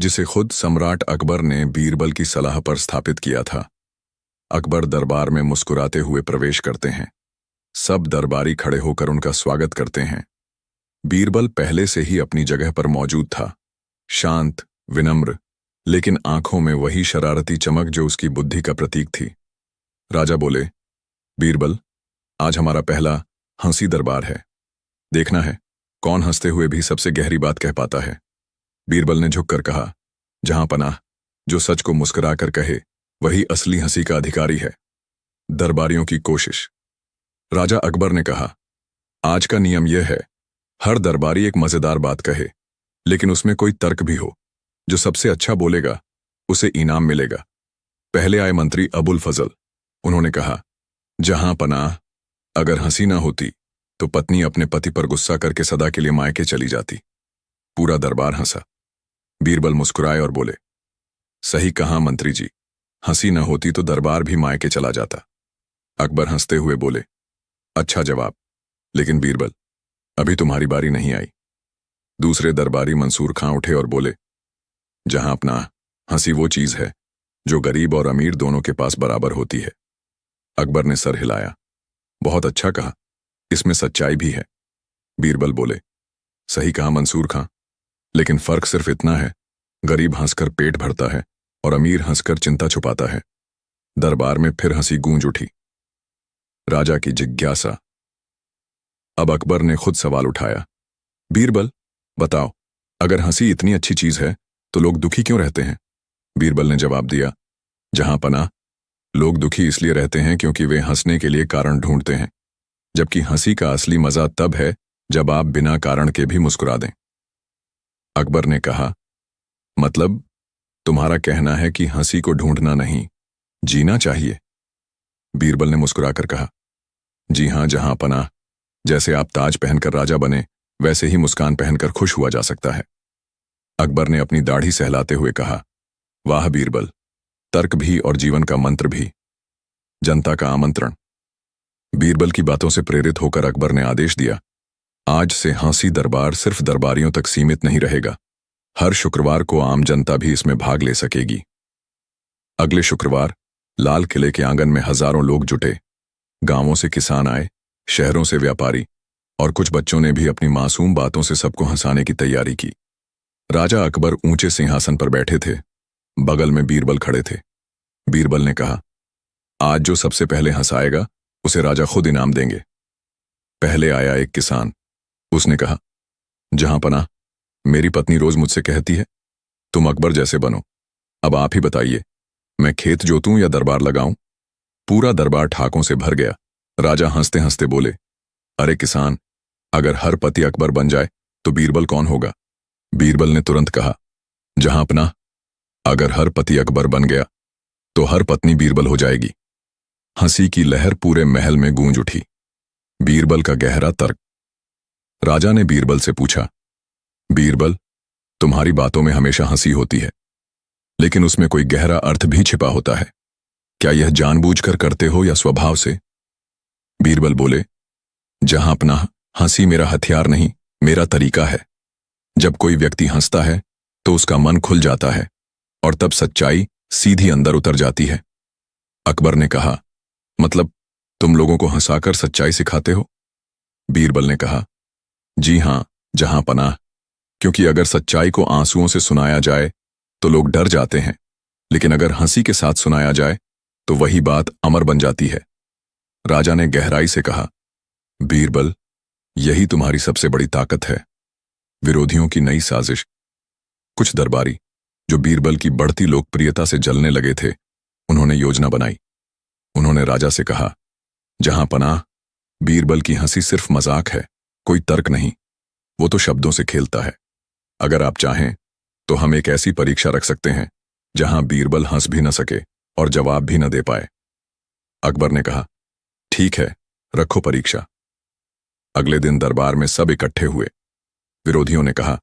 जिसे खुद सम्राट अकबर ने बीरबल की सलाह पर स्थापित किया था। अकबर दरबार में मुस्कुराते हुए प्रवेश करते हैं। सब दरबारी खड़े होकर उनका स्वागत करते हैं। बीरबल पहले से ही अपनी जगह पर मौजूद था, शांत, विनम्र, लेकिन आंखों में वही शरारती चमक जो उसकी बुद्धि का प्रतीक थी। राजा बोले, बीरबल, आज हमारा पहला हंसी दरबार है। देखना है कौन हंसते हुए भी सबसे गहरी बात कह पाता है। बीरबल ने झुककर कहा, जहां पनाह, जो सच को मुस्कुराकर कहे वही असली हंसी का अधिकारी है। दरबारियों की कोशिश। राजा अकबर ने कहा, आज का नियम यह है, हर दरबारी एक मजेदार बात कहे, लेकिन उसमें कोई तर्क भी हो। जो सबसे अच्छा बोलेगा उसे इनाम मिलेगा। पहले आए मंत्री अबुल फजल। उन्होंने कहा, जहां पनाह, अगर हंसी ना होती तो पत्नी अपने पति पर गुस्सा करके सदा के लिए मायके चली जाती। पूरा दरबार हंसा। बीरबल मुस्कुराए और बोले, सही कहा मंत्री जी, हंसी न होती तो दरबार भी मायके चला जाता। अकबर हंसते हुए बोले, अच्छा जवाब, लेकिन बीरबल, अभी तुम्हारी बारी नहीं आई। दूसरे दरबारी मंसूर खां उठे और बोले, जहां अपना हंसी वो चीज है जो गरीब और अमीर दोनों के पास बराबर होती है। अकबर ने सर हिलाया। बहुत अच्छा कहा, इसमें सच्चाई भी है। बीरबल बोले, सही कहा मंसूर खां, लेकिन फर्क सिर्फ इतना है, गरीब हंसकर पेट भरता है और अमीर हंसकर चिंता छुपाता है। दरबार में फिर हंसी गूंज उठी। राजा की जिज्ञासा। अब अकबर ने खुद सवाल उठाया, बीरबल बताओ, अगर हंसी इतनी अच्छी चीज है तो लोग दुखी क्यों रहते हैं? बीरबल ने जवाब दिया, जहां पनाह, लोग दुखी इसलिए रहते हैं क्योंकि वे हंसने के लिए कारण ढूंढते हैं, जबकि हंसी का असली मजा तब है जब आप बिना कारण के भी मुस्कुरा दें। अकबर ने कहा, मतलब तुम्हारा कहना है कि हंसी को ढूंढना नहीं, जीना चाहिए? बीरबल ने मुस्कुराकर कहा, जी हां जहां पनाह, जैसे आप ताज पहनकर राजा बने वैसे ही मुस्कान पहनकर खुश हुआ जा सकता है। अकबर ने अपनी दाढ़ी सहलाते हुए कहा, वाह बीरबल, तर्क भी और जीवन का मंत्र भी। जनता का आमंत्रण। बीरबल की बातों से प्रेरित होकर अकबर ने आदेश दिया, आज से हंसी दरबार सिर्फ दरबारियों तक सीमित नहीं रहेगा। हर शुक्रवार को आम जनता भी इसमें भाग ले सकेगी। अगले शुक्रवार लाल किले के आंगन में हजारों लोग जुटे। गांवों से किसान आए, शहरों से व्यापारी, और कुछ बच्चों ने भी अपनी मासूम बातों से सबको हंसाने की तैयारी की। राजा अकबर ऊंचे सिंहासन पर बैठे थे, बगल में बीरबल खड़े थे। बीरबल ने कहा, आज जो सबसे पहले हंसाएगा उसे राजा खुद इनाम देंगे। पहले आया एक किसान। उसने कहा, जहां पनाह, मेरी पत्नी रोज मुझसे कहती है, तुम अकबर जैसे बनो। अब आप ही बताइए, मैं खेत जोतूं या दरबार लगाऊं? पूरा दरबार ठाकों से भर गया। राजा हंसते हंसते बोले, अरे किसान, अगर हर पति अकबर बन जाए तो बीरबल कौन होगा? बीरबल ने तुरंत कहा, जहां पनाह, अगर हर पति अकबर बन गया तो हर पत्नी बीरबल हो जाएगी। हंसी की लहर पूरे महल में गूंज उठी। बीरबल का गहरा तर्क। राजा ने बीरबल से पूछा, बीरबल, तुम्हारी बातों में हमेशा हंसी होती है, लेकिन उसमें कोई गहरा अर्थ भी छिपा होता है। क्या यह जानबूझकर करते हो या स्वभाव से? बीरबल बोले, जहां पनाह, हंसी मेरा हथियार नहीं, मेरा तरीका है। जब कोई व्यक्ति हंसता है तो उसका मन खुल जाता है और तब सच्चाई सीधी अंदर उतर जाती है। अकबर ने कहा, मतलब तुम लोगों को हंसाकर सच्चाई सिखाते हो? बीरबल ने कहा, जी हां जहां पनाह, क्योंकि अगर सच्चाई को आंसुओं से सुनाया जाए तो लोग डर जाते हैं, लेकिन अगर हंसी के साथ सुनाया जाए तो वही बात अमर बन जाती है। राजा ने गहराई से कहा, बीरबल, यही तुम्हारी सबसे बड़ी ताकत है। विरोधियों की नई साजिश। कुछ दरबारी जो बीरबल की बढ़ती लोकप्रियता से जलने लगे थे, उन्होंने योजना बनाई। उन्होंने राजा से कहा, जहां पनाह, बीरबल की हंसी सिर्फ मजाक है, कोई तर्क नहीं, वो तो शब्दों से खेलता है। अगर आप चाहें तो हम एक ऐसी परीक्षा रख सकते हैं जहां बीरबल हंस भी न सके और जवाब भी न दे पाए। अकबर ने कहा, ठीक है, रखो परीक्षा। अगले दिन दरबार में सब इकट्ठे हुए। विरोधियों ने कहा,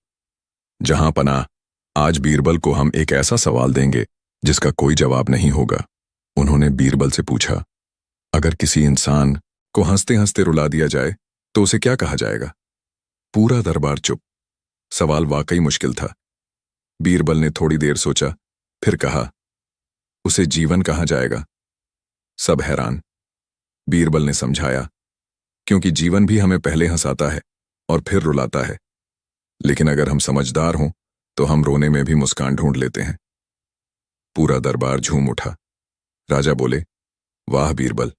जहां पनाह, आज बीरबल को हम एक ऐसा सवाल देंगे जिसका कोई जवाब नहीं होगा। उन्होंने बीरबल से पूछा, अगर किसी इंसान को हंसते हंसते रुला दिया जाए तो उसे क्या कहा जाएगा? पूरा दरबार चुप। सवाल वाकई मुश्किल था। बीरबल ने थोड़ी देर सोचा, फिर कहा, उसे जीवन कहा जाएगा। सब हैरान। बीरबल ने समझाया, क्योंकि जीवन भी हमें पहले हंसाता है और फिर रुलाता है, लेकिन अगर हम समझदार हों तो हम रोने में भी मुस्कान ढूंढ लेते हैं। पूरा दरबार झूम उठा। राजा बोले, वाह बीरबल,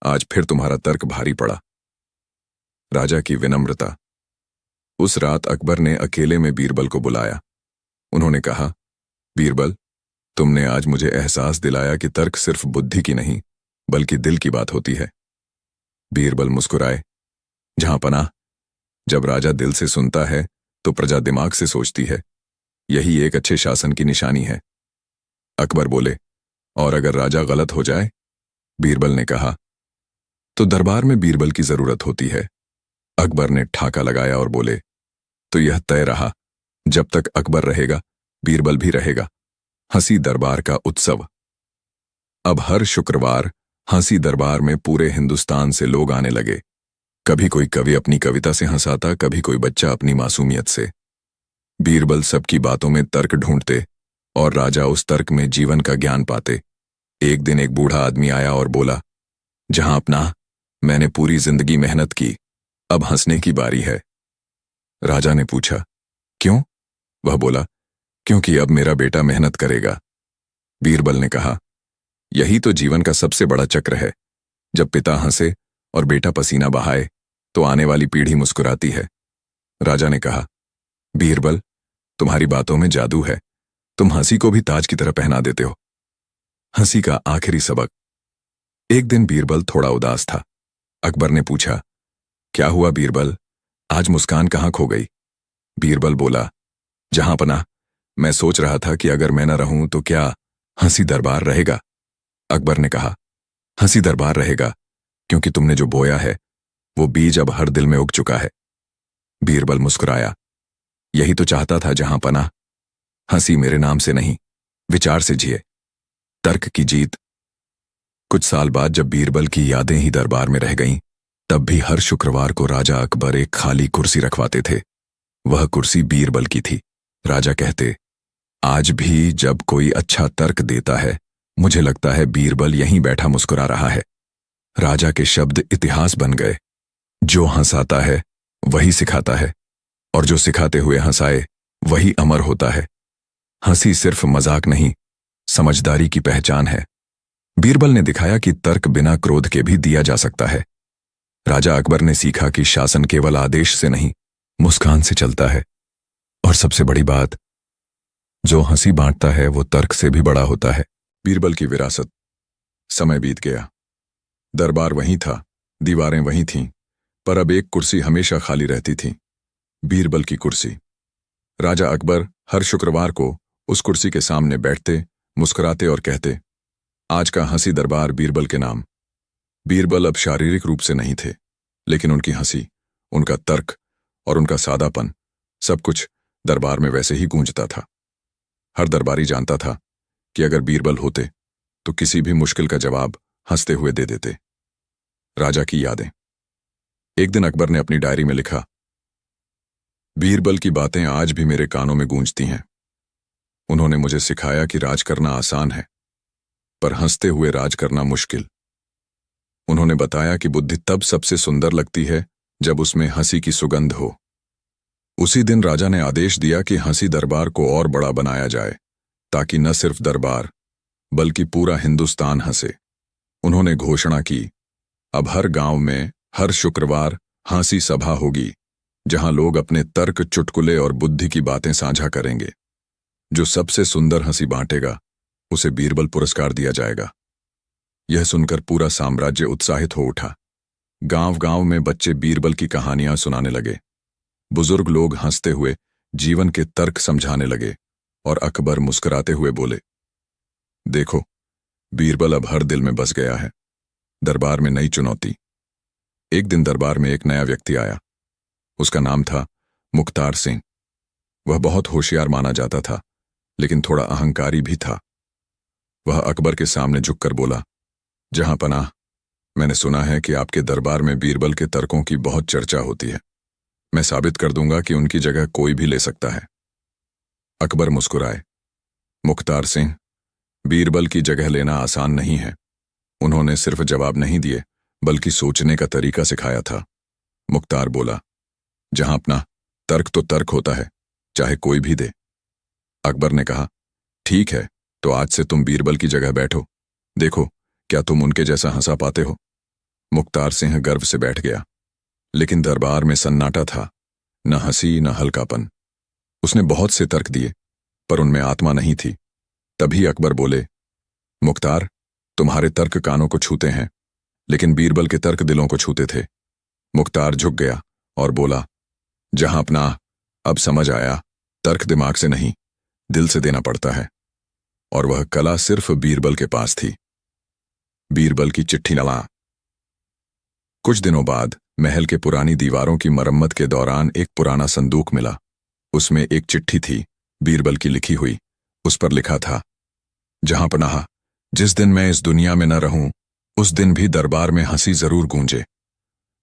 आज फिर तुम्हारा तर्क भारी पड़ा। राजा की विनम्रता। उस रात अकबर ने अकेले में बीरबल को बुलाया। उन्होंने कहा, बीरबल, तुमने आज मुझे एहसास दिलाया कि तर्क सिर्फ बुद्धि की नहीं बल्कि दिल की बात होती है। बीरबल मुस्कुराए। जहां पनाह, जब राजा दिल से सुनता है तो प्रजा दिमाग से सोचती है। यही एक अच्छे शासन की निशानी है। अकबर बोले, और अगर राजा गलत हो जाए? बीरबल ने कहा, तो दरबार में बीरबल की जरूरत होती है। अकबर ने ठाका लगाया और बोले, तो यह तय रहा, जब तक अकबर रहेगा बीरबल भी रहेगा। हंसी दरबार का उत्सव। अब हर शुक्रवार हंसी दरबार में पूरे हिंदुस्तान से लोग आने लगे। कभी कोई कवि अपनी कविता से हंसाता, कभी कोई बच्चा अपनी मासूमियत से। बीरबल सबकी बातों में तर्क ढूंढते और राजा उस तर्क में जीवन का ज्ञान पाते। एक दिन एक बूढ़ा आदमी आया और बोला, जहां अपना, मैंने पूरी जिंदगी मेहनत की, अब हंसने की बारी है। राजा ने पूछा, क्यों? वह बोला, क्योंकि अब मेरा बेटा मेहनत करेगा। बीरबल ने कहा, यही तो जीवन का सबसे बड़ा चक्र है। जब पिता हंसे और बेटा पसीना बहाए तो आने वाली पीढ़ी मुस्कुराती है। राजा ने कहा, बीरबल, तुम्हारी बातों में जादू है। तुम हंसी को भी ताज की तरह पहना देते हो। हंसी का आखिरी सबक। एक दिन बीरबल थोड़ा उदास था। अकबर ने पूछा, क्या हुआ बीरबल, आज मुस्कान कहाँ खो गई? बीरबल बोला, जहां पनाह, मैं सोच रहा था कि अगर मैं न रहूं तो क्या हंसी दरबार रहेगा? अकबर ने कहा, हंसी दरबार रहेगा, क्योंकि तुमने जो बोया है वो बीज अब हर दिल में उग चुका है। बीरबल मुस्कुराया। यही तो चाहता था जहां पनाह। हंसी मेरे नाम से नहीं, विचार से जिए। तर्क की जीत। कुछ साल बाद जब बीरबल की यादें ही दरबार में रह गईं, तब भी हर शुक्रवार को राजा अकबर एक खाली कुर्सी रखवाते थे। वह कुर्सी बीरबल की थी। राजा कहते, आज भी जब कोई अच्छा तर्क देता है, मुझे लगता है बीरबल यहीं बैठा मुस्कुरा रहा है। राजा के शब्द इतिहास बन गए। जो हंसाता है वही सिखाता है, और जो सिखाते हुए हंसाए वही अमर होता है। हंसी सिर्फ मजाक नहीं, समझदारी की पहचान है। बीरबल ने दिखाया कि तर्क बिना क्रोध के भी दिया जा सकता है। राजा अकबर ने सीखा कि शासन केवल आदेश से नहीं, मुस्कान से चलता है। और सबसे बड़ी बात, जो हंसी बांटता है वो तर्क से भी बड़ा होता है। बीरबल की विरासत। समय बीत गया। दरबार वहीं था, दीवारें वहीं थीं, पर अब एक कुर्सी हमेशा खाली रहती थी, बीरबल की कुर्सी। राजा अकबर हर शुक्रवार को उस कुर्सी के सामने बैठते, मुस्कुराते और कहते, आज का हंसी दरबार बीरबल के नाम। बीरबल अब शारीरिक रूप से नहीं थे, लेकिन उनकी हंसी, उनका तर्क और उनका सादापन, सब कुछ दरबार में वैसे ही गूंजता था। हर दरबारी जानता था कि अगर बीरबल होते तो किसी भी मुश्किल का जवाब हंसते हुए दे देते। राजा की यादें। एक दिन अकबर ने अपनी डायरी में लिखा, बीरबल की बातें आज भी मेरे कानों में गूंजती हैं। उन्होंने मुझे सिखाया कि राज करना आसान है, पर हंसते हुए राज करना मुश्किल। उन्होंने बताया कि बुद्धि तब सबसे सुंदर लगती है जब उसमें हंसी की सुगंध हो। उसी दिन राजा ने आदेश दिया कि हंसी दरबार को और बड़ा बनाया जाए, ताकि न सिर्फ दरबार बल्कि पूरा हिंदुस्तान हंसे। उन्होंने घोषणा की, अब हर गांव में हर शुक्रवार हंसी सभा होगी, जहां लोग अपने तर्क, चुटकुले और बुद्धि की बातें साझा करेंगे। जो सबसे सुंदर हंसी बांटेगा उसे बीरबल पुरस्कार दिया जाएगा। यह सुनकर पूरा साम्राज्य उत्साहित हो उठा। गांव-गांव में बच्चे बीरबल की कहानियां सुनाने लगे। बुजुर्ग लोग हंसते हुए जीवन के तर्क समझाने लगे और अकबर मुस्कुराते हुए बोले, देखो, बीरबल अब हर दिल में बस गया है। दरबार में नई चुनौती। एक दिन दरबार में एक नया व्यक्ति आया। उसका नाम था मुख्तार सिंह। वह बहुत होशियार माना जाता था, लेकिन थोड़ा अहंकारी भी था। वह अकबर के सामने झुककर बोला, जहां पनाह, मैंने सुना है कि आपके दरबार में बीरबल के तर्कों की बहुत चर्चा होती है। मैं साबित कर दूंगा कि उनकी जगह कोई भी ले सकता है। अकबर मुस्कुराए। मुख्तार सिंह, बीरबल की जगह लेना आसान नहीं है। उन्होंने सिर्फ जवाब नहीं दिए, बल्कि सोचने का तरीका सिखाया था। मुख्तार बोला, जहां अपना, तर्क तो तर्क होता है, चाहे कोई भी दे। अकबर ने कहा, ठीक है, तो आज से तुम बीरबल की जगह बैठो। देखो, क्या तुम उनके जैसा हंसा पाते हो? मुख्तार सिंह गर्व से बैठ गया, लेकिन दरबार में सन्नाटा था, न हंसी न हल्कापन। उसने बहुत से तर्क दिए, पर उनमें आत्मा नहीं थी। तभी अकबर बोले, मुख्तार, तुम्हारे तर्क कानों को छूते हैं, लेकिन बीरबल के तर्क दिलों को छूते थे। मुख्तार झुक गया और बोला, जहां अपना, अब समझ आया, तर्क दिमाग से नहीं, दिल से देना पड़ता है। और वह कला सिर्फ बीरबल के पास थी। बीरबल की चिट्ठी नला। कुछ दिनों बाद महल के पुरानी दीवारों की मरम्मत के दौरान एक पुराना संदूक मिला। उसमें एक चिट्ठी थी, बीरबल की लिखी हुई। उस पर लिखा था, जहां पनाह, जिस दिन मैं इस दुनिया में न रहूं, उस दिन भी दरबार में हंसी जरूर गूंजे,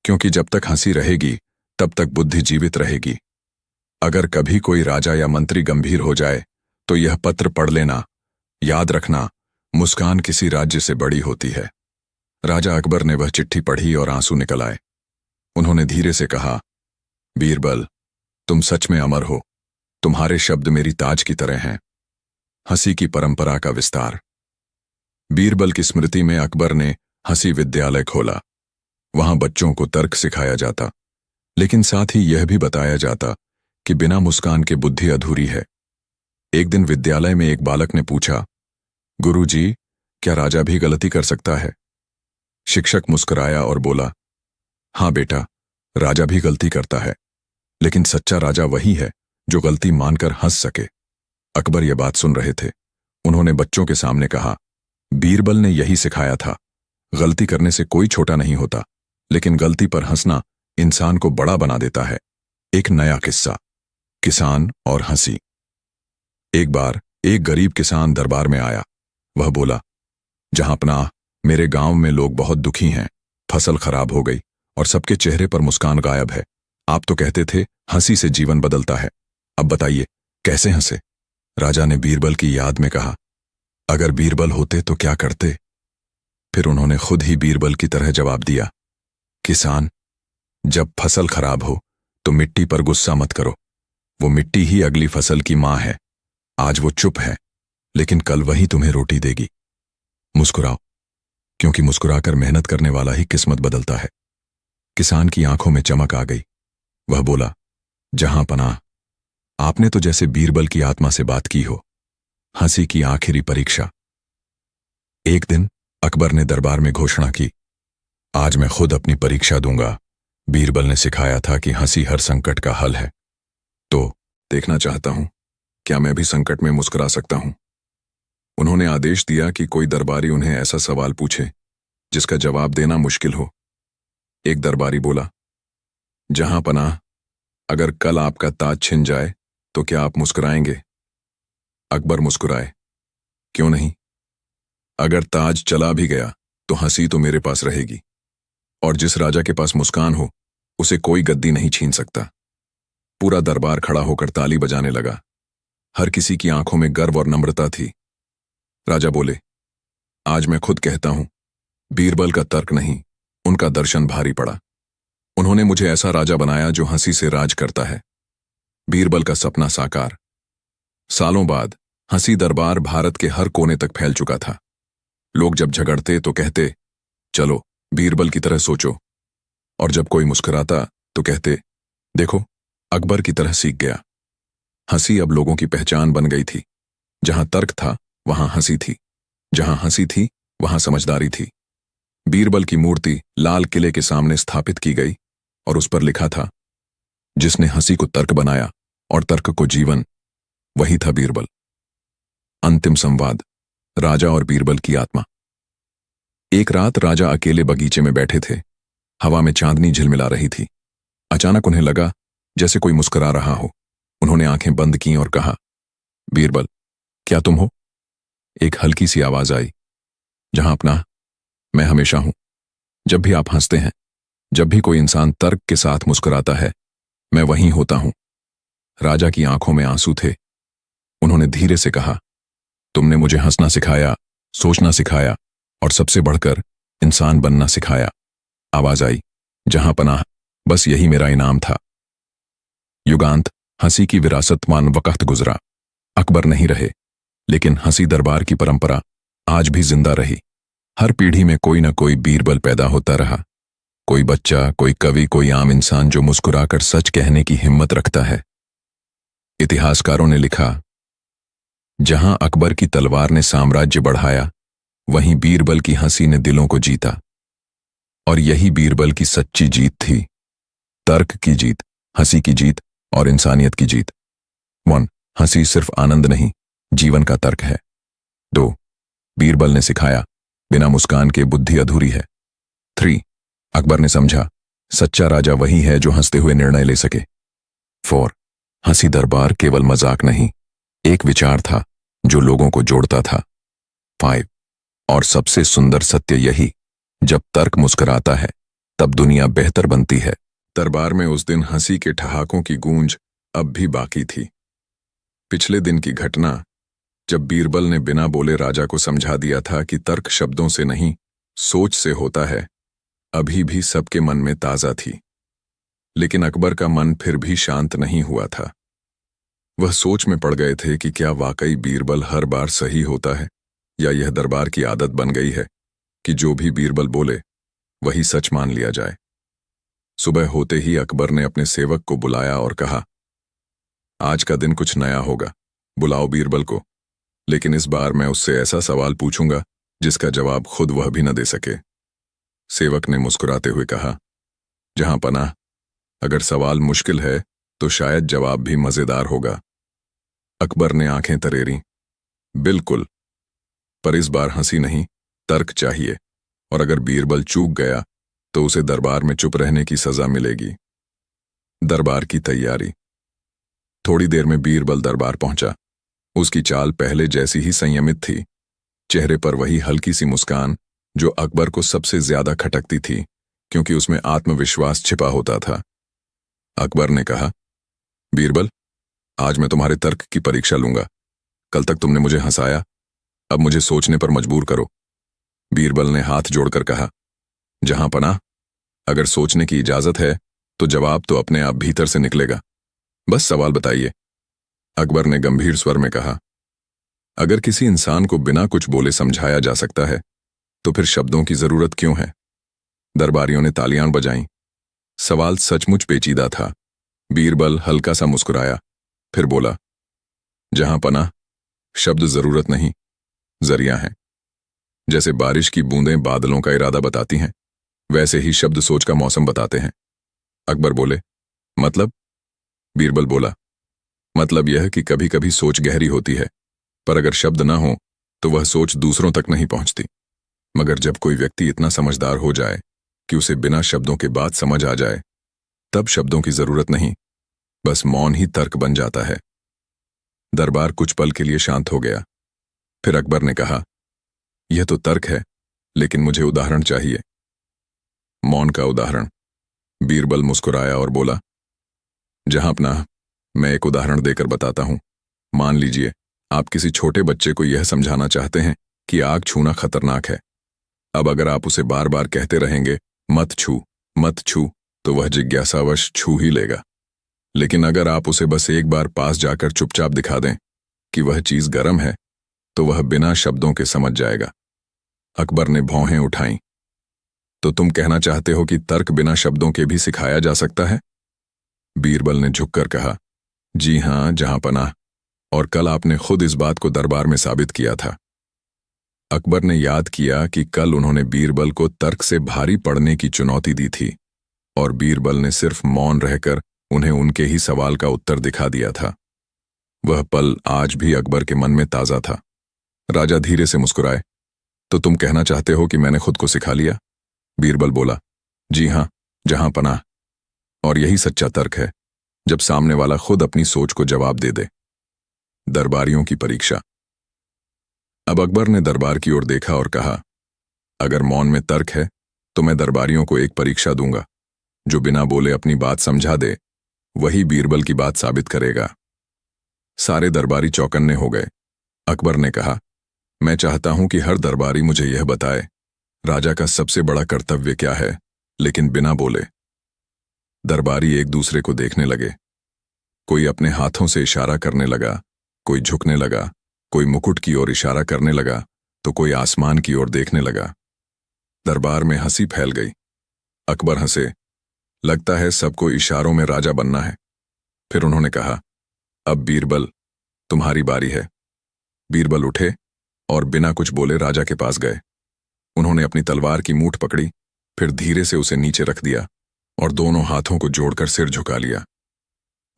क्योंकि जब तक हंसी रहेगी तब तक बुद्धि जीवित रहेगी। अगर कभी कोई राजा या मंत्री गंभीर हो जाए तो यह पत्र पढ़ लेना। याद रखना, मुस्कान किसी राज्य से बड़ी होती है। राजा अकबर ने वह चिट्ठी पढ़ी और आंसू निकल आए। उन्होंने धीरे से कहा, बीरबल, तुम सच में अमर हो। तुम्हारे शब्द मेरी ताज की तरह हैं। हंसी की परंपरा का विस्तार। बीरबल की स्मृति में अकबर ने हंसी विद्यालय खोला। वहां बच्चों को तर्क सिखाया जाता, लेकिन साथ ही यह भी बताया जाता कि बिना मुस्कान के बुद्धि अधूरी है। एक दिन विद्यालय में एक बालक ने पूछा, गुरुजी, क्या राजा भी गलती कर सकता है? शिक्षक मुस्कुराया और बोला, हां बेटा, राजा भी गलती करता है, लेकिन सच्चा राजा वही है जो गलती मानकर हंस सके। अकबर यह बात सुन रहे थे। उन्होंने बच्चों के सामने कहा, बीरबल ने यही सिखाया था, गलती करने से कोई छोटा नहीं होता, लेकिन गलती पर हंसना इंसान को बड़ा बना देता है। एक नया किस्सा, किसान और हंसी। एक बार एक गरीब किसान दरबार में आया। वह बोला, जहां पनाह, मेरे गांव में लोग बहुत दुखी हैं। फसल खराब हो गई और सबके चेहरे पर मुस्कान गायब है। आप तो कहते थे हंसी से जीवन बदलता है, अब बताइए कैसे हंसे? राजा ने बीरबल की याद में कहा, अगर बीरबल होते तो क्या करते? फिर उन्होंने खुद ही बीरबल की तरह जवाब दिया, किसान, जब फसल खराब हो तो मिट्टी पर गुस्सा मत करो। वो मिट्टी ही अगली फसल की मां है। आज वो चुप है, लेकिन कल वही तुम्हें रोटी देगी। मुस्कुराओ, क्योंकि मुस्कुराकर मेहनत करने वाला ही किस्मत बदलता है। किसान की आंखों में चमक आ गई। वह बोला, जहां पनाह, आपने तो जैसे बीरबल की आत्मा से बात की हो। हंसी की आखिरी परीक्षा। एक दिन अकबर ने दरबार में घोषणा की, आज मैं खुद अपनी परीक्षा दूंगा। बीरबल ने सिखाया था कि हंसी हर संकट का हल है। तो देखना चाहता हूं, क्या मैं भी संकट में मुस्कुरा सकता हूं? उन्होंने आदेश दिया कि कोई दरबारी उन्हें ऐसा सवाल पूछे जिसका जवाब देना मुश्किल हो। एक दरबारी बोला, जहां पनाह, अगर कल आपका ताज छिन जाए तो क्या आप मुस्कुराएंगे? अकबर मुस्कुराए, क्यों नहीं? अगर ताज चला भी गया तो हंसी तो मेरे पास रहेगी, और जिस राजा के पास मुस्कान हो उसे कोई गद्दी नहीं छीन सकता। पूरा दरबार खड़ा होकर ताली बजाने लगा। हर किसी की आंखों में गर्व और नम्रता थी। राजा बोले, आज मैं खुद कहता हूं, बीरबल का तर्क नहीं, उनका दर्शन भारी पड़ा। उन्होंने मुझे ऐसा राजा बनाया जो हंसी से राज करता है। बीरबल का सपना साकार। सालों बाद हंसी दरबार भारत के हर कोने तक फैल चुका था। लोग जब झगड़ते तो कहते, चलो बीरबल की तरह सोचो, और जब कोई मुस्कुराता तो कहते, देखो अकबर की तरह सीख गया। हंसी अब लोगों की पहचान बन गई थी। जहां तर्क था वहां हंसी थी, जहां हंसी थी वहां समझदारी थी। बीरबल की मूर्ति लाल किले के सामने स्थापित की गई और उस पर लिखा था, जिसने हंसी को तर्क बनाया और तर्क को जीवन, वही था बीरबल। अंतिम संवाद, राजा और बीरबल की आत्मा। एक रात राजा अकेले बगीचे में बैठे थे। हवा में चांदनी झिलमिला रही थी। अचानक उन्हें लगा जैसे कोई मुस्कुरा रहा हो। उन्होंने आंखें बंद कीं और कहा, बीरबल, क्या तुम हो? एक हल्की सी आवाज आई, जहां अपना, मैं हमेशा हूं। जब भी आप हंसते हैं, जब भी कोई इंसान तर्क के साथ मुस्कुराता है, मैं वहीं होता हूं। राजा की आंखों में आंसू थे। उन्होंने धीरे से कहा, तुमने मुझे हंसना सिखाया, सोचना सिखाया और सबसे बढ़कर इंसान बनना सिखाया। आवाज आई, जहां पनाह, बस यही मेरा इनाम था। युगांत, हंसी की विरासत मान वक्त गुजरा। अकबर नहीं रहे, लेकिन हंसी दरबार की परंपरा आज भी जिंदा रही। हर पीढ़ी में कोई न कोई बीरबल पैदा होता रहा, कोई बच्चा, कोई कवि, कोई आम इंसान जो मुस्कुराकर सच कहने की हिम्मत रखता है। इतिहासकारों ने लिखा, जहां अकबर की तलवार ने साम्राज्य बढ़ाया, वहीं बीरबल की हंसी ने दिलों को जीता। और यही बीरबल की सच्ची जीत थी। तर्क की जीत, हंसी की जीत और इंसानियत की जीत। 1. हंसी सिर्फ आनंद नहीं, जीवन का तर्क है। 2. बीरबल ने सिखाया, बिना मुस्कान के बुद्धि अधूरी है। 3. अकबर ने समझा, सच्चा राजा वही है जो हंसते हुए निर्णय ले सके। 4. हंसी दरबार केवल मजाक नहीं, एक विचार था जो लोगों को जोड़ता था। 5. और सबसे सुंदर सत्य यही, जब तर्क मुस्कुराता है तब दुनिया बेहतर बनती है। दरबार में उस दिन हंसी के ठहाकों की गूंज अब भी बाकी थी। पिछले दिन की घटना, जब बीरबल ने बिना बोले राजा को समझा दिया था कि तर्क शब्दों से नहीं, सोच से होता है, अभी भी सबके मन में ताजा थी। लेकिन अकबर का मन फिर भी शांत नहीं हुआ था। वह सोच में पड़ गए थे कि क्या वाकई बीरबल हर बार सही होता है, या यह दरबार की आदत बन गई है कि जो भी बीरबल बोले वही सच मान लिया जाए। सुबह होते ही अकबर ने अपने सेवक को बुलाया और कहा, आज का दिन कुछ नया होगा, बुलाओ बीरबल को, लेकिन इस बार मैं उससे ऐसा सवाल पूछूंगा जिसका जवाब खुद वह भी न दे सके। सेवक ने मुस्कुराते हुए कहा, जहां पनाह, अगर सवाल मुश्किल है तो शायद जवाब भी मजेदार होगा। अकबर ने आंखें तरेरी, बिल्कुल, पर इस बार हंसी नहीं, तर्क चाहिए, और अगर बीरबल चूक गया तो उसे दरबार में चुप रहने की सजा मिलेगी। दरबार की तैयारी। थोड़ी देर में बीरबल दरबार पहुंचा। उसकी चाल पहले जैसी ही संयमित थी, चेहरे पर वही हल्की सी मुस्कान जो अकबर को सबसे ज्यादा खटकती थी, क्योंकि उसमें आत्मविश्वास छिपा होता था। अकबर ने कहा, बीरबल, आज मैं तुम्हारे तर्क की परीक्षा लूंगा। कल तक तुमने मुझे हंसाया, अब मुझे सोचने पर मजबूर करो। बीरबल ने हाथ जोड़कर कहा, जहां पनाह, अगर सोचने की इजाजत है तो जवाब तो अपने आप भीतर से निकलेगा, बस सवाल बताइए। अकबर ने गंभीर स्वर में कहा, अगर किसी इंसान को बिना कुछ बोले समझाया जा सकता है तो फिर शब्दों की जरूरत क्यों है? दरबारियों ने तालियां बजाईं। सवाल सचमुच पेचीदा था। बीरबल हल्का सा मुस्कुराया, फिर बोला, जहां पनाह, शब्द जरूरत नहीं, जरिया है। जैसे बारिश की बूंदें बादलों का इरादा बताती हैं, वैसे ही शब्द सोच का मौसम बताते हैं। अकबर बोले, मतलब? बीरबल बोला, मतलब यह कि कभी कभी सोच गहरी होती है, पर अगर शब्द ना हो तो वह सोच दूसरों तक नहीं पहुंचती। मगर जब कोई व्यक्ति इतना समझदार हो जाए कि उसे बिना शब्दों के बात समझ आ जाए, तब शब्दों की जरूरत नहीं, बस मौन ही तर्क बन जाता है। दरबार कुछ पल के लिए शांत हो गया। फिर अकबर ने कहा, यह तो तर्क है, लेकिन मुझे उदाहरण चाहिए। मौन का उदाहरण। बीरबल मुस्कुराया और बोला, जहां पनाह, मैं एक उदाहरण देकर बताता हूं। मान लीजिए आप किसी छोटे बच्चे को यह समझाना चाहते हैं कि आग छूना खतरनाक है। अब अगर आप उसे बार बार कहते रहेंगे, मत छू, मत छू, तो वह जिज्ञासावश छू ही लेगा। लेकिन अगर आप उसे बस एक बार पास जाकर चुपचाप दिखा दें कि वह चीज गर्म है, तो वह बिना शब्दों के समझ जाएगा। अकबर ने भौहें उठाईं। तो तुम कहना चाहते हो कि तर्क बिना शब्दों के भी सिखाया जा सकता है? बीरबल ने झुककर कहा, जी हां, जहां पनाह, और कल आपने खुद इस बात को दरबार में साबित किया था। अकबर ने याद किया कि कल उन्होंने बीरबल को तर्क से भारी पड़ने की चुनौती दी थी, और बीरबल ने सिर्फ मौन रहकर उन्हें उनके ही सवाल का उत्तर दिखा दिया था। वह पल आज भी अकबर के मन में ताजा था। राजा धीरे से मुस्कुराए, तो तुम कहना चाहते हो कि मैंने खुद को सिखा लिया? बीरबल बोला, जी हां, जहां पनाह, और यही सच्चा तर्क है, जब सामने वाला खुद अपनी सोच को जवाब दे दे। दरबारियों की परीक्षा। अब अकबर ने दरबार की ओर देखा और कहा, अगर मौन में तर्क है तो मैं दरबारियों को एक परीक्षा दूंगा। जो बिना बोले अपनी बात समझा दे, वही बीरबल की बात साबित करेगा। सारे दरबारी चौकन्ने हो गए। अकबर ने कहा, मैं चाहता हूं कि हर दरबारी मुझे यह बताए, राजा का सबसे बड़ा कर्तव्य क्या है, लेकिन बिना बोले। दरबारी एक दूसरे को देखने लगे। कोई अपने हाथों से इशारा करने लगा, कोई झुकने लगा, कोई मुकुट की ओर इशारा करने लगा, तो कोई आसमान की ओर देखने लगा। दरबार में हंसी फैल गई। अकबर हंसे। लगता है सबको इशारों में राजा बनना है। फिर उन्होंने कहा, अब बीरबल, तुम्हारी बारी है। बीरबल उठे और बिना कुछ बोले राजा के पास गए। उन्होंने अपनी तलवार की मूठ पकड़ी, फिर धीरे से उसे नीचे रख दिया और दोनों हाथों को जोड़कर सिर झुका लिया।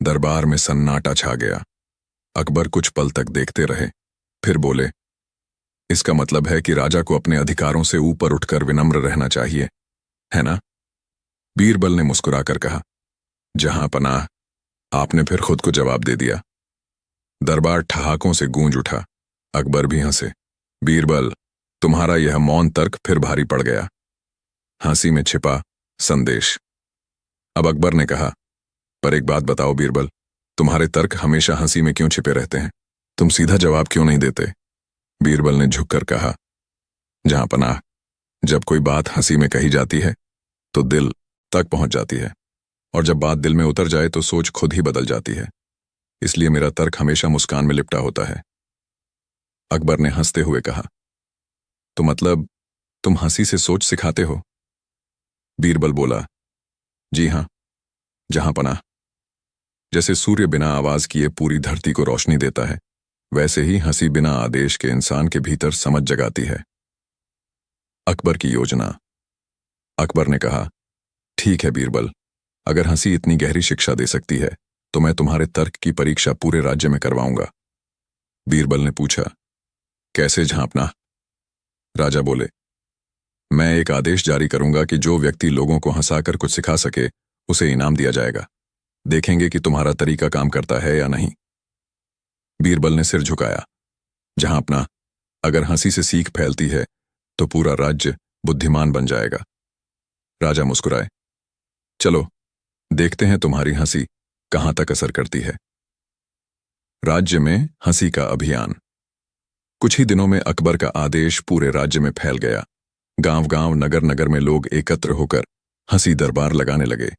दरबार में सन्नाटा छा गया। अकबर कुछ पल तक देखते रहे, फिर बोले, इसका मतलब है कि राजा को अपने अधिकारों से ऊपर उठकर विनम्र रहना चाहिए, है ना? बीरबल ने मुस्कुराकर कहा, जहां पनाह। आपने फिर खुद को जवाब दे दिया। दरबार ठहाकों से गूंज उठा। अकबर भी हंसे। बीरबल, तुम्हारा यह मौन तर्क फिर भारी पड़ गया। हंसी में छिपा संदेश। अब अकबर ने कहा, पर एक बात बताओ बीरबल, तुम्हारे तर्क हमेशा हंसी में क्यों छिपे रहते हैं? तुम सीधा जवाब क्यों नहीं देते? बीरबल ने झुककर कहा, जहां पनाह, जब कोई बात हंसी में कही जाती है तो दिल तक पहुंच जाती है, और जब बात दिल में उतर जाए तो सोच खुद ही बदल जाती है। इसलिए मेरा तर्क हमेशा मुस्कान में लिपटा होता है। अकबर ने हंसते हुए कहा, तो मतलब तुम हंसी से सोच सिखाते हो? बीरबल बोला, जी हां, जहां पनाह। जैसे सूर्य बिना आवाज किए पूरी धरती को रोशनी देता है, वैसे ही हंसी बिना आदेश के इंसान के भीतर समझ जगाती है। अकबर की योजना। अकबर ने कहा, ठीक है बीरबल, अगर हंसी इतनी गहरी शिक्षा दे सकती है तो मैं तुम्हारे तर्क की परीक्षा पूरे राज्य में करवाऊंगा। बीरबल ने पूछा, कैसे झांपना? राजा बोले, मैं एक आदेश जारी करूंगा कि जो व्यक्ति लोगों को हंसाकर कुछ सिखा सके उसे इनाम दिया जाएगा। देखेंगे कि तुम्हारा तरीका काम करता है या नहीं। बीरबल ने सिर झुकाया। जहां अपना, अगर हंसी से सीख फैलती है तो पूरा राज्य बुद्धिमान बन जाएगा। राजा मुस्कुराए। चलो देखते हैं तुम्हारी हंसी कहां तक असर करती है। राज्य में हंसी का अभियान। कुछ ही दिनों में अकबर का आदेश पूरे राज्य में फैल गया। गांव-गांव, नगर-नगर में लोग एकत्र होकर हंसी दरबार लगाने लगे।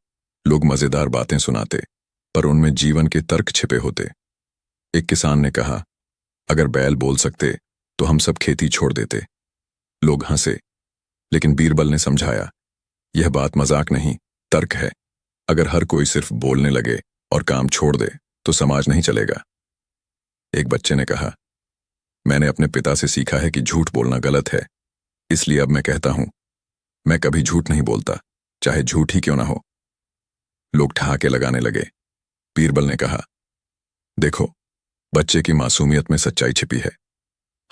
लोग मजेदार बातें सुनाते, पर उनमें जीवन के तर्क छिपे होते। एक किसान ने कहा, अगर बैल बोल सकते तो हम सब खेती छोड़ देते। लोग हंसे, लेकिन बीरबल ने समझाया, यह बात मजाक नहीं, तर्क है। अगर हर कोई सिर्फ बोलने लगे और काम छोड़ दे तो समाज नहीं चलेगा। एक बच्चे ने कहा, मैंने अपने पिता से सीखा है कि झूठ बोलना गलत है, इसलिए अब मैं कहता हूं, मैं कभी झूठ नहीं बोलता, चाहे झूठ ही क्यों ना हो। लोग ठहाके लगाने लगे। बीरबल ने कहा, देखो, बच्चे की मासूमियत में सच्चाई छिपी है।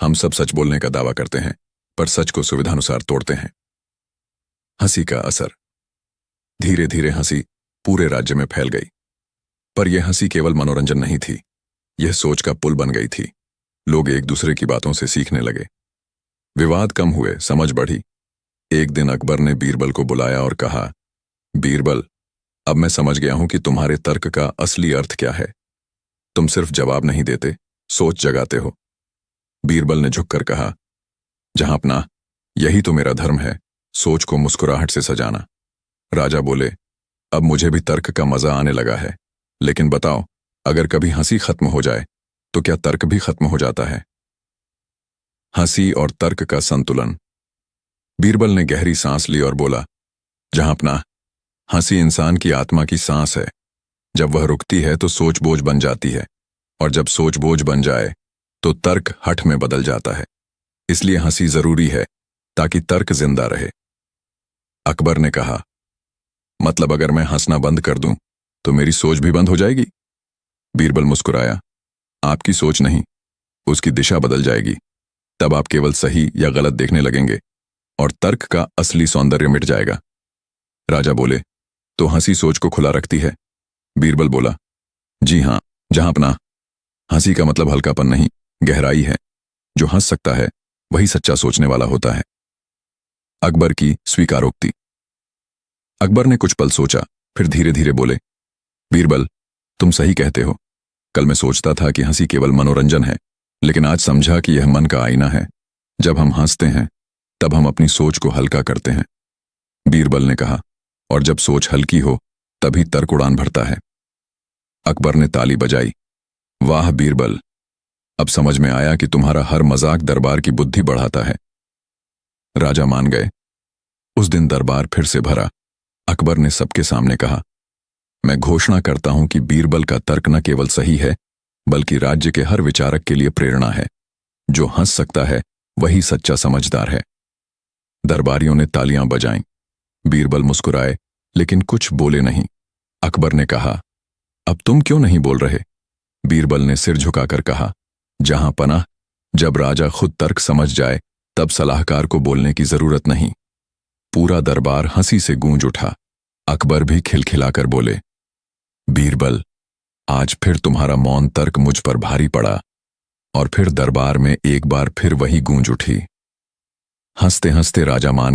हम सब सच बोलने का दावा करते हैं, पर सच को सुविधानुसार तोड़ते हैं। हंसी का असर। धीरे धीरे हंसी पूरे राज्य में फैल गई। पर यह हंसी केवल मनोरंजन नहीं थी, यह सोच का पुल बन गई थी। लोग एक दूसरे की बातों से सीखने लगे। विवाद कम हुए, समझ बढ़ी। एक दिन अकबर ने बीरबल को बुलाया और कहा, बीरबल, अब मैं समझ गया हूं कि तुम्हारे तर्क का असली अर्थ क्या है। तुम सिर्फ जवाब नहीं देते, सोच जगाते हो। बीरबल ने झुककर कहा, जहां अपना, यही तो मेरा धर्म है, सोच को मुस्कुराहट से सजाना। राजा बोले, अब मुझे भी तर्क का मजा आने लगा है, लेकिन बताओ, अगर कभी हंसी खत्म हो जाए तो क्या तर्क भी खत्म हो जाता है? हंसी और तर्क का संतुलन। बीरबल ने गहरी सांस ली और बोला, जहां अपना, हंसी इंसान की आत्मा की सांस है। जब वह रुकती है तो सोच बोझ बन जाती है, और जब सोच बोझ बन जाए तो तर्क हठ में बदल जाता है। इसलिए हंसी जरूरी है ताकि तर्क जिंदा रहे। अकबर ने कहा, मतलब अगर मैं हंसना बंद कर दूं तो मेरी सोच भी बंद हो जाएगी? बीरबल मुस्कुराया, आपकी सोच नहीं, उसकी दिशा बदल जाएगी। तब आप केवल सही या गलत देखने लगेंगे और तर्क का असली सौंदर्य मिट जाएगा। राजा बोले, तो हंसी सोच को खुला रखती है? बीरबल बोला, जी हां, जहां अपना, हंसी का मतलब हल्कापन नहीं, गहराई है। जो हंस सकता है वही सच्चा सोचने वाला होता है। अकबर की स्वीकारोक्ति। अकबर ने कुछ पल सोचा, फिर धीरे धीरे बोले, बीरबल, तुम सही कहते हो। कल मैं सोचता था कि हंसी केवल मनोरंजन है, लेकिन आज समझा कि यह मन का आईना है। जब हम हंसते हैं तब हम अपनी सोच को हल्का करते हैं। बीरबल ने कहा, और जब सोच हल्की हो तभी तर्क उड़ान भरता है। अकबर ने ताली बजाई। वाह बीरबल, अब समझ में आया कि तुम्हारा हर मजाक दरबार की बुद्धि बढ़ाता है। राजा मान गए। उस दिन दरबार फिर से भरा। अकबर ने सबके सामने कहा, मैं घोषणा करता हूं कि बीरबल का तर्क न केवल सही है बल्कि राज्य के हर विचारक के लिए प्रेरणा है। जो हंस सकता है वही सच्चा समझदार है। दरबारियों ने तालियां बजाईं। बीरबल मुस्कुराए लेकिन कुछ बोले नहीं। अकबर ने कहा, अब तुम क्यों नहीं बोल रहे? बीरबल ने सिर झुकाकर कहा, जहां पनाह, जब राजा खुद तर्क समझ जाए तब सलाहकार को बोलने की जरूरत नहीं। पूरा दरबार हंसी से गूंज उठा। अकबर भी खिलखिलाकर बोले, बीरबल, आज फिर तुम्हारा मौन तर्क मुझ पर भारी पड़ा। और फिर दरबार में एक बार फिर वही गूंज उठी। हंसते हंसते राजा मान गए।